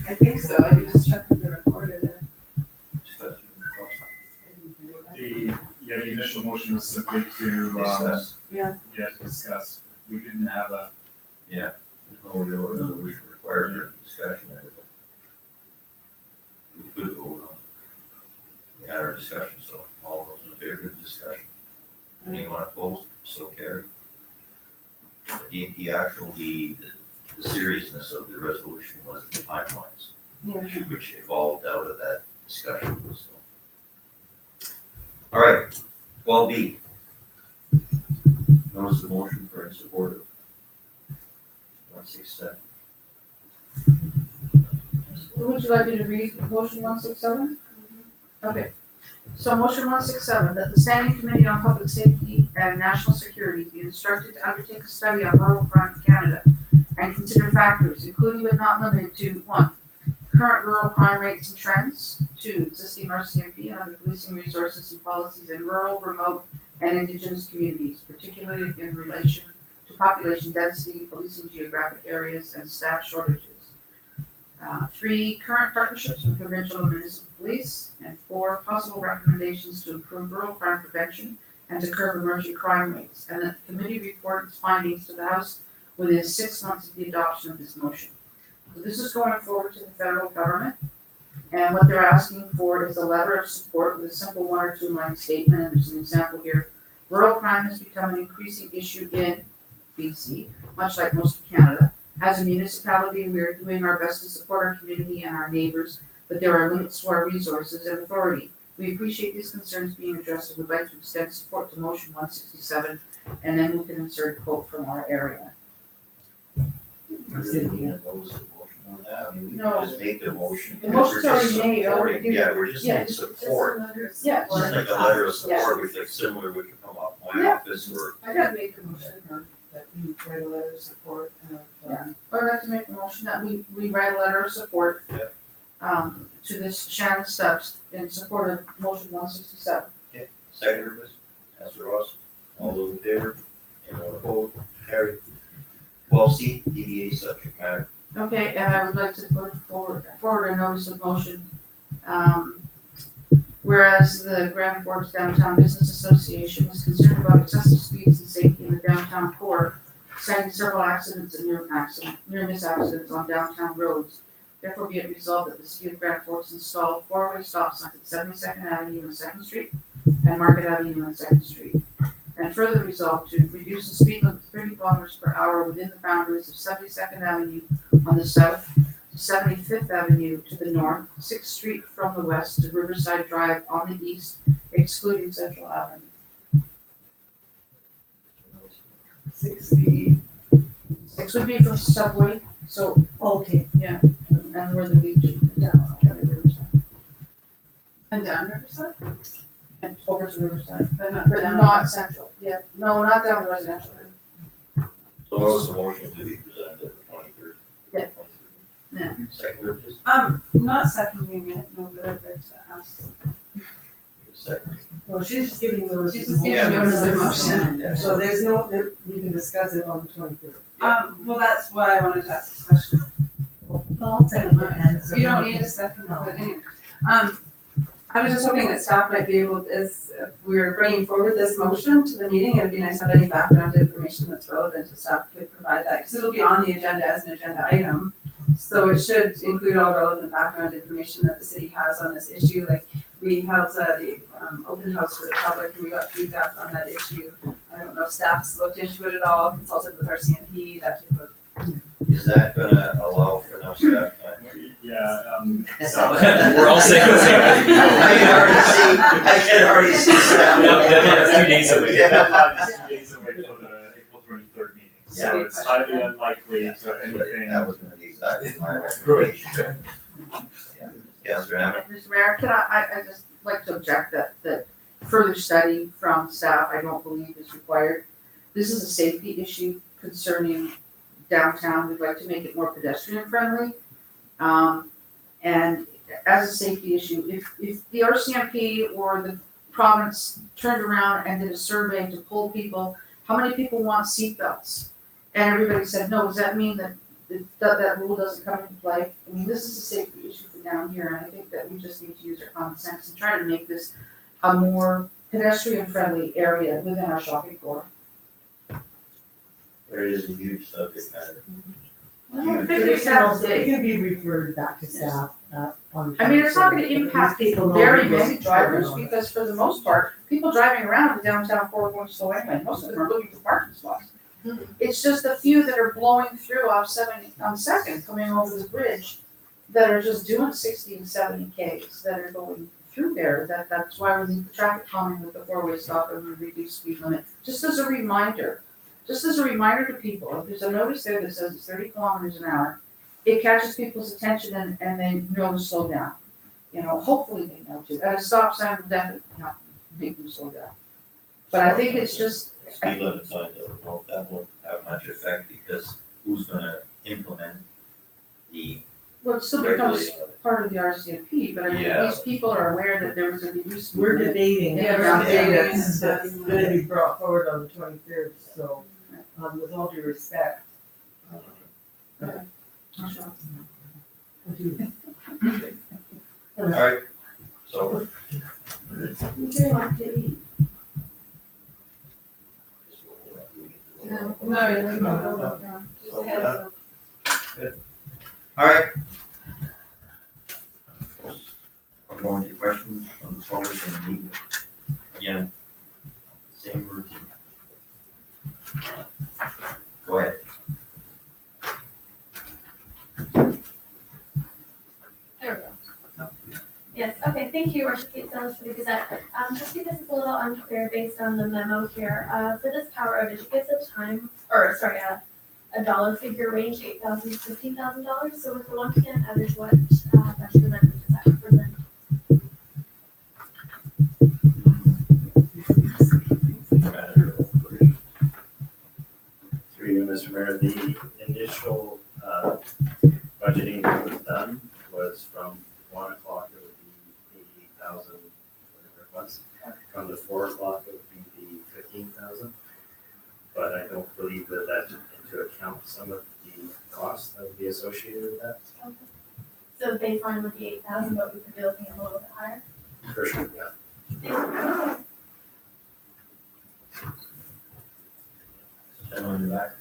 I think so, I can just check with the recorder. The initial motion was simply to, Discuss. discuss. We didn't have a, Yeah. No resolution requires a discussion. We could vote on. We had our discussion, so all those in favor of the discussion. Anyone opposed, so carried. The actual, the seriousness of the resolution was the timelines, which evolved out of that discussion, so. All right, 12B. Notice the motion for in support of 167. Would you like me to read motion 167? Okay, so motion 167, that the Standing Committee on Public Safety and National Security be instructed to undertake a study on rural crime in Canada and consider factors, including but not limited to, 1, current rural crime rates and trends, 2, existing RCMP and other policing resources and policies in rural, remote, and indigenous communities, particularly in relation to population density, policing geographic areas, and staff shortages. 3, current partnerships with provincial and municipal police, and 4, possible recommendations to improve rural crime prevention and to curb emerging crime rates, and that the committee report its findings to the House within 6 months of the adoption of this motion. So this is going forward to the federal government, and what they're asking for is a letter of support with a simple 1 or 2 line statement, and there's an example here. Rural crime has become an increasing issue in BC, much like most of Canada. As a municipality, we are doing our best to support our community and our neighbors, but there are limits to our resources and authority. We appreciate these concerns being addressed and would like to extend support to motion 167, and then we can insert a quote from our area. Really need a notice of motion on that. I mean, we No. can just make the motion. The motion's We're just already made, supporting- already. Yeah, we're just Yeah. in support. Yeah. Just like a letter of support, which is similar, which would come up my Yeah. office or. I gotta make a motion that we write a letter of support I'd like to make a motion that we write a letter of support to this Sharon Stubbs in support of motion 167. Second, Councilor Ross, all those in favor, anyone opposed, carried. 12C, DDA subject matter. Okay, and I would like to put forward a notice of motion. Whereas the Grand Forks Downtown Business Association is concerned about excessive speeds and safety in the downtown core, citing several accidents and near miss accidents on downtown roads. Therefore, be it resolved that the city of Grand Forks install 4-way stop signs at 72nd Avenue and 2nd Street and Market Avenue and 2nd Street. And further resolved to reduce the speed limit to 30 kilometers per hour within the boundaries of 72nd Avenue on the south, 75th Avenue to the north, 6th Street from the west to Riverside Drive on the east, excluding Central Avenue. 60. 6 would be from Subway, so, Okay. and where the beach is down, Riverside, And down Riverside? and over to Riverside, But not not Central, no, not down the residential. So notice of motion to be presented the 23rd. Yeah. Yeah. Second, please. Not seconding it, no, but I'd like to ask. Second. Well, she's just giving those. She's just giving notice of motion. Yeah. So there's no, we can discuss it on the 23rd. Well, that's why I wanted to ask this question. Paul, second, and so. You don't need a second, but anyway. I was just hoping that staff might be able, if we're bringing forward this motion to the meeting, it'd be nice to have any background information that's relevant to staff could provide that, because it'll be on the agenda as an agenda item. So it should include all relevant background information that the city has on this issue, like we held the open house for the public, and we got feedback on that issue. I don't know if staff's looked into it at all, consulted with our CMP, that type of. Is that gonna allow for enough staff time? Yeah, We're all saying the same thing. I can already see staff. That's 2 days away. It's 2 days away for the April 23rd meeting, so Yeah. it's highly unlikely to anything. That was gonna be exactly my recommendation. Councilor Hammond? Mr. Mayor, can I just like to object that further study from staff, I don't believe is required. This is a safety issue concerning downtown, we'd like to make it more pedestrian friendly. And as a safety issue, if the RCMP or the province turned around and did a survey to poll people, how many people want seatbelts? And everybody said, no, does that mean that rule doesn't come into play? I mean, this is a safety issue for down here, and I think that we just need to use our common sense and try to make this a more pedestrian friendly area within our shopping core. There is a huge subject matter. Well, It 50 can cents also- a day. it can be referred back to staff, on. I mean, it's not gonna impact very many drivers, People know. because for the most part, people driving around the downtown core going slow anyway, most of them are looking for parking spots. It's just the few that are blowing through off 70 on Second, coming over the bridge, that are just doing 60 and 70 Ks, that are going through there, that's why we need the traffic calming with the 4-way stop and the reduced speed limit, just as a reminder. Just as a reminder to people, if there's a notice there that says it's 30 kilometers an hour, it catches people's attention and they know to slow down. You know, hopefully they know to, and a stop sign will definitely not make them slow down. But I think it's just, Speed limit signs, that won't have much effect because who's gonna implement the well, it still becomes regulation of it? part of the RCMP, but I mean, Yeah. these people are aware that there was a reduced. We're debating. Yeah, we're something debating that's stuff. gonna be brought forward on the 23rd, so, with all due respect. Alright, so, Just a heads up. All right. I'm going to questions on the floor and meeting. Again, same routine. Go ahead. There we go. Yes, okay, thank you, Worship Kate Sellers for the Gazette. Just because it's a little unclear based on the memo here, for this power outage, it gives a dollar figure range, $8,000 to $15,000. So with the 1 PM outage, what budget amendment does that represent? Through you, Mr. Mayor, the initial budgeting that was done was from 1 o'clock, it would be 80,000, whatever it was. From the 4 o'clock, it would be the 15,000. But I don't believe that that took into account some of the costs that would be associated with that. Okay. So the baseline would be 8,000, but we could be looking at a little bit higher. For sure, yeah. Thank you. Gentleman in the back.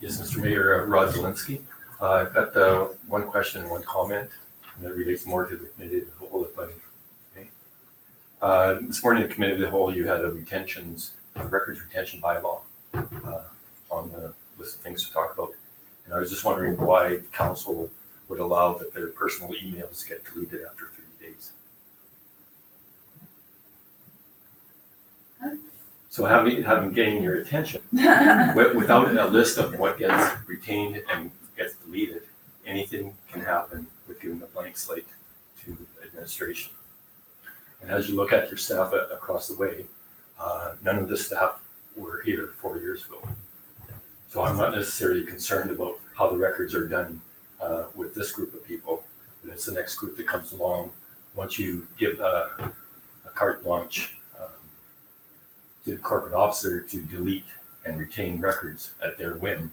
Yes, Mr. Mayor, Rod Zelinski. I've got one question and one comment, and that relates more to the committee of the whole, if I may. This morning, in the committee of the whole, you had a records retention bylaw on the list of things to talk about. And I was just wondering why council would allow that their personal emails get deleted after 30 days. So having gained your attention, without a list of what gets retained and gets deleted, anything can happen with giving a blank slate to administration. And as you look at your staff across the way, none of the staff were here 4 years ago. So I'm not necessarily concerned about how the records are done with this group of people, but it's the next group that comes along. Once you give a carte blanche to the corporate officer to delete and retain records at their whim,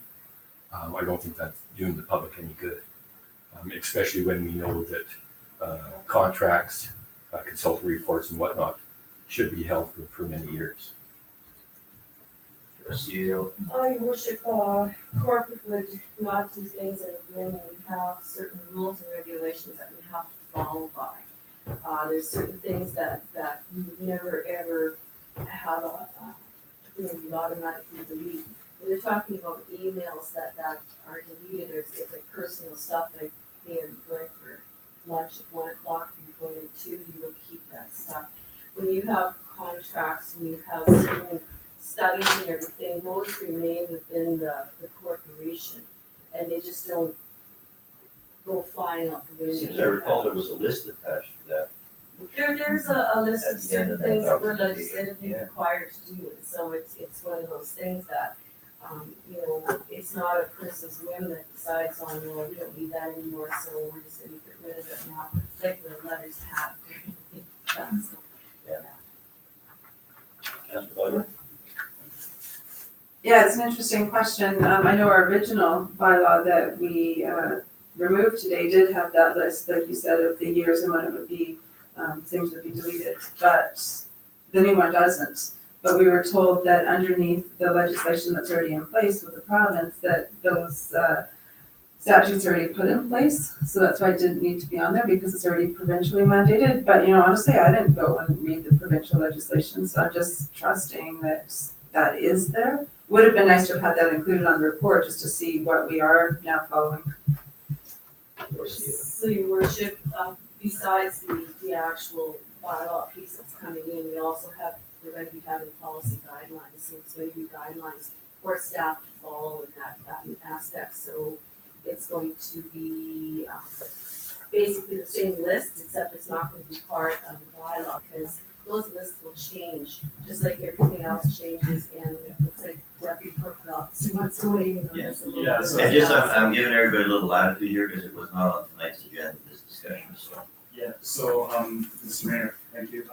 I don't think that's doing the public any good, especially when we know that contracts, consultant reports and whatnot should be held for many years. Your Your worship, corporate would not do things at a whim, and we have certain rules and regulations that we have to follow by. There's certain things that you would never ever have you automatically delete. When you're talking about emails that are deleted, it's like personal stuff, like being going for lunch at 1 o'clock, you're going at 2, you will keep that stuff. When you have contracts, when you have certain studies and everything, those remain within the corporation, and they just don't go flying out the window. Since I recall, there was a list attached to that. There's a list of At the end certain of that things that we're document, legislatively yeah. required to do, and so it's one of those things that, it's not a person's whim that decides on, well, we don't need that anymore, so we're just gonna get rid of it now, like the letters have. Councilor Butler? Yeah, it's an interesting question. I know our original bylaw that we removed today did have that list, like you said, of the years and when it would be, things would be deleted, but the new one doesn't. But we were told that underneath the legislation that's already in place with the province, that those statutes are already put in place. So that's why it didn't need to be on there, because it's already provincially mandated. But, honestly, I didn't go and read the provincial legislation, so I'm just trusting that that is there. Would have been nice to have had that included on the report, just to see what we are now following. So your worship, besides the actual bylaw piece that's coming in, we also have, we're going to be having policy guidelines, so it's going to be guidelines for staff to follow in that aspect. So it's going to be basically the same list, except it's not going to be part of the bylaw, because those lists will change, just like everything else changes, and it's like Deputy Corporate Officer wants to weigh in on this a little Yeah, bit. so- And just, I'm giving everybody a little latitude here because it was not on tonight's agenda, this discussion, so. Yeah, so, Mr. Mayor, thank you.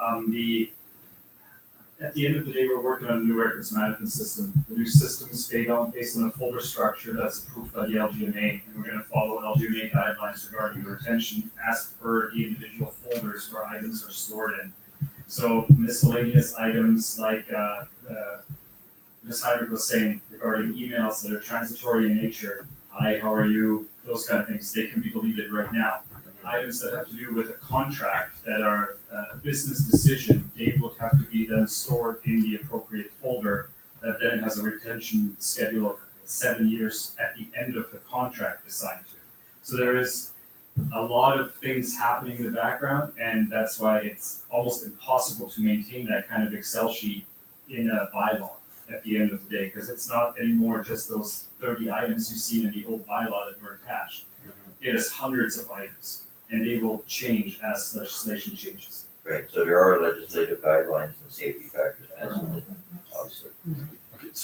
At the end of the day, we're working on a new records management system. The new system is based on a folder structure that's approved by the LGMA, and we're gonna follow LGMA guidelines regarding retention as per the individual folders where items are stored in. So miscellaneous items like Ms. Heinrich was saying regarding emails that are transitory in nature, hi, how are you, those kind of things, they can be deleted right now. Items that have to do with a contract that are a business decision, they will have to be then stored in the appropriate folder that then has a retention schedule of 7 years at the end of the contract assigned to it. So there is a lot of things happening in the background, and that's why it's almost impossible to maintain that kind of Excel sheet in a bylaw at the end of the day, because it's not anymore just those 30 items you see in the old bylaw that were attached. It is hundreds of items, and they will change as legislation changes. Right, so there are legislative guidelines and safety factors as obviously.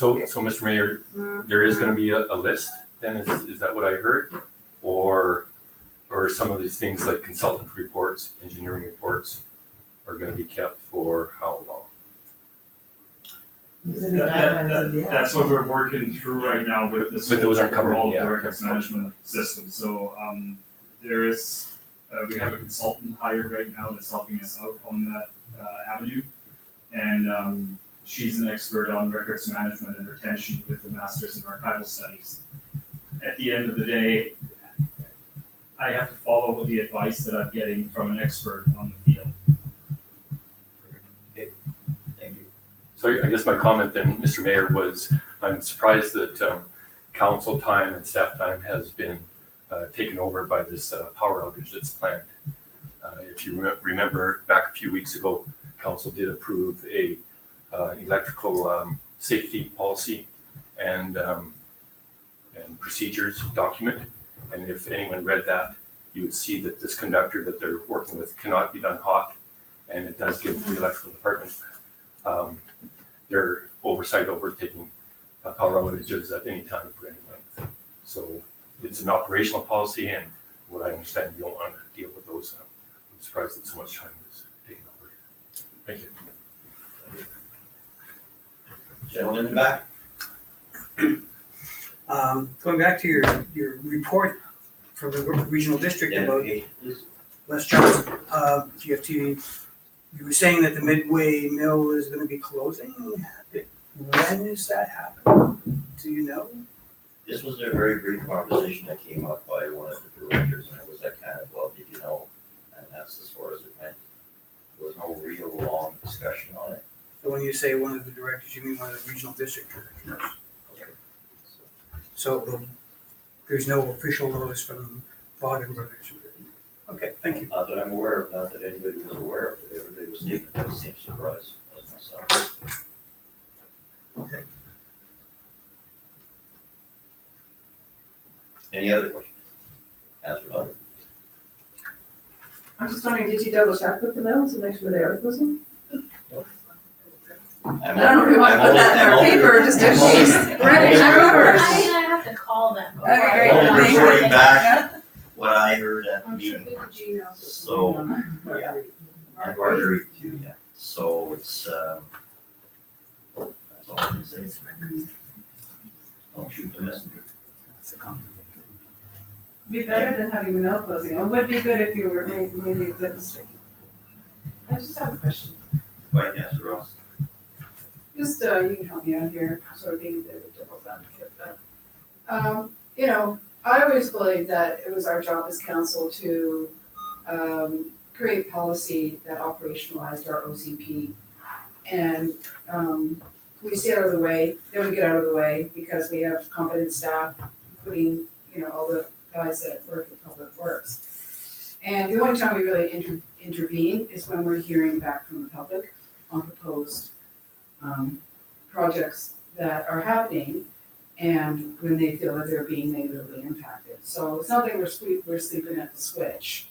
Okay, so Mr. Mayor, there is gonna be a list, then, is that what I heard? Or some of these things like consultant reports, engineering reports are gonna be kept for how long? That's what we're working through right now with this. But those aren't covered, overall yeah. records management system, so, there is, we have a consultant hired right now that's helping us out on that, avenue. And, she's an expert on records management and retention with the masters in archival studies. At the end of the day, I have to follow the advice that I'm getting from an expert on the field. Thank you. So I guess my comment then, Mr. Mayor, was I'm surprised that council time and staff time has been taken over by this power outage that's planned. If you remember back a few weeks ago, council did approve a electrical safety policy and procedures document. And if anyone read that, you would see that this conductor that they're working with cannot be done hot, and it does give the electrical department their oversight over taking power outages at any time for any length. So it's an operational policy, and what I understand, you don't want to deal with those. I'm surprised that so much time is taken over. Thank you. Gentleman in the back? Going back to your report from the regional district about Identification, please. Les Johnson, you were saying that the Midway Mill is gonna be closing. When is that happening? Do you know? This was a very brief conversation that came up by one of the directors, and it was that kind of, well, did you know? And that's as far as it went. There was no real long discussion on it. So when you say one of the directors, you mean one of the regional district directors? Okay. So there's no official notice from Vaughan Brothers? Okay, thank you. Not that I'm aware of, not that anybody was aware of, it. Everybody was taken by the same surprise as myself. Okay. Any other questions? Answer other. I'm just wondering, did you double check with the mills to make sure they are closing? I don't know if we want to put that in our paper, or just if she's ready, I remember. have to call them. Okay, great. I'm only Thank you. reporting back what I heard at the I'm sure meeting. we could Gmail. So, yeah. And Marguerite too, yeah. So it's, that's all I can say. Don't shoot the messenger. Be better than having the mill closing. It would be good if you were maybe a bit district. I just have a question. Right, yes, Ross. Just, you can help me out here, sort of being the devil's advocate, but, you know, I always believed that it was our job as council to, create policy that operationalized our OCP. And, we stay out of the way, then we get out of the way because we have competent staff, including, you know, all the guys that work with Public Works. And the only time we really intervene is when we're hearing back from the public on proposed projects that are happening and when they feel that they're being negatively impacted. So it's not that we're sleeping at the switch.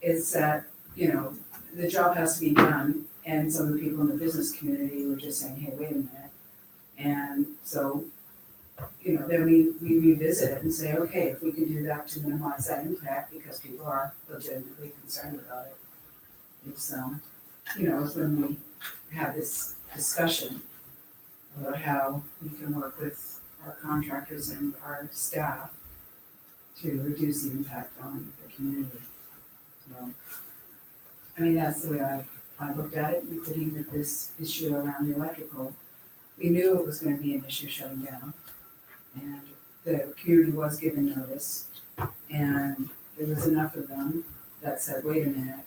It's that, you know, the job has to be done, and some of the people in the business community were just saying, hey, wait a minute. And so, you know, then we revisit it and say, okay, if we can do that to minimize that impact because people are legitimately concerned about it. It's, you know, it's when we have this discussion about how we can work with our contractors and our staff to reduce the impact on the community. So, I mean, that's the way I looked at it, including with this issue around the electrical. we knew it was gonna be an issue shutting down. And the community was given notice, and there was enough of them that said, wait a minute,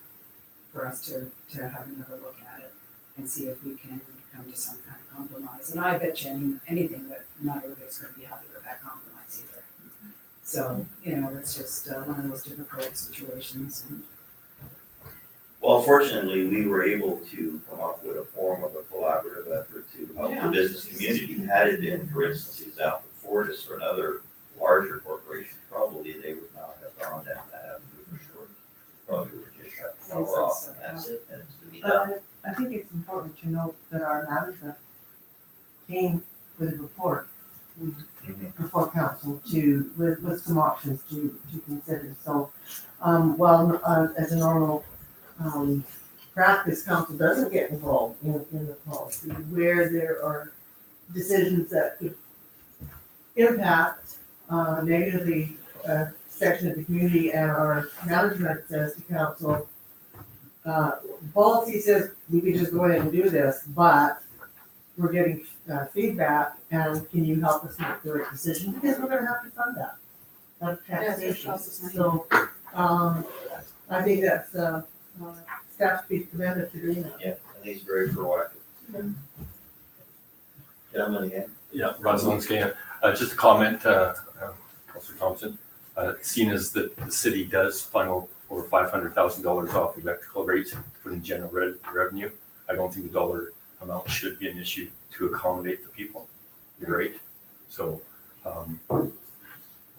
for us to have another look at it and see if we can come to some kind of compromise. And I bet you anything that not everybody's gonna be happy with that compromise either. So, it's just one of those difficult situations. And Well, fortunately, we were able to come up with a form of a collaborative effort to help the business community. Had it been, for instance, example, Fortis or another larger corporation, probably they would not have gone down that avenue for sure. Probably would just shut the power off and that's it, and it's to be done. I think it's important to note that our management came with a report before council with some options to consider. So, while as a normal practice, council doesn't get involved in the policy where there are decisions that could impact negatively a section of the community, and our management says to council, policy says we can just go ahead and do this, but we're getting feedback, and can you help us make the right decision? Because we're gonna have to fund that. That's taxation. So, I think that's, staff to be commended for doing that. Yeah, I think it's very proactive. Gentlemen again. Yeah, Ron Zelinski, just a comment, Councilor Thompson, seeing as that the city does funnel over $500,000 off electrical rates to put in general revenue, I don't think the dollar amount should be an issue to accommodate the people. You're right. So, so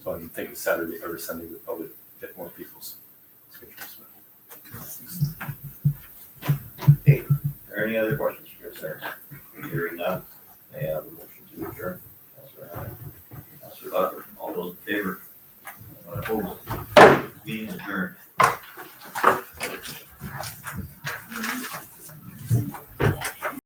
I think it's Saturday or Sunday would probably fit more people's schedules. Are there any other questions for your sir? Hearing none, may I have a motion to adjourn? Councilor Hammond, Councilor Butler, all those in favor? Anyone opposed? Meeting adjourned.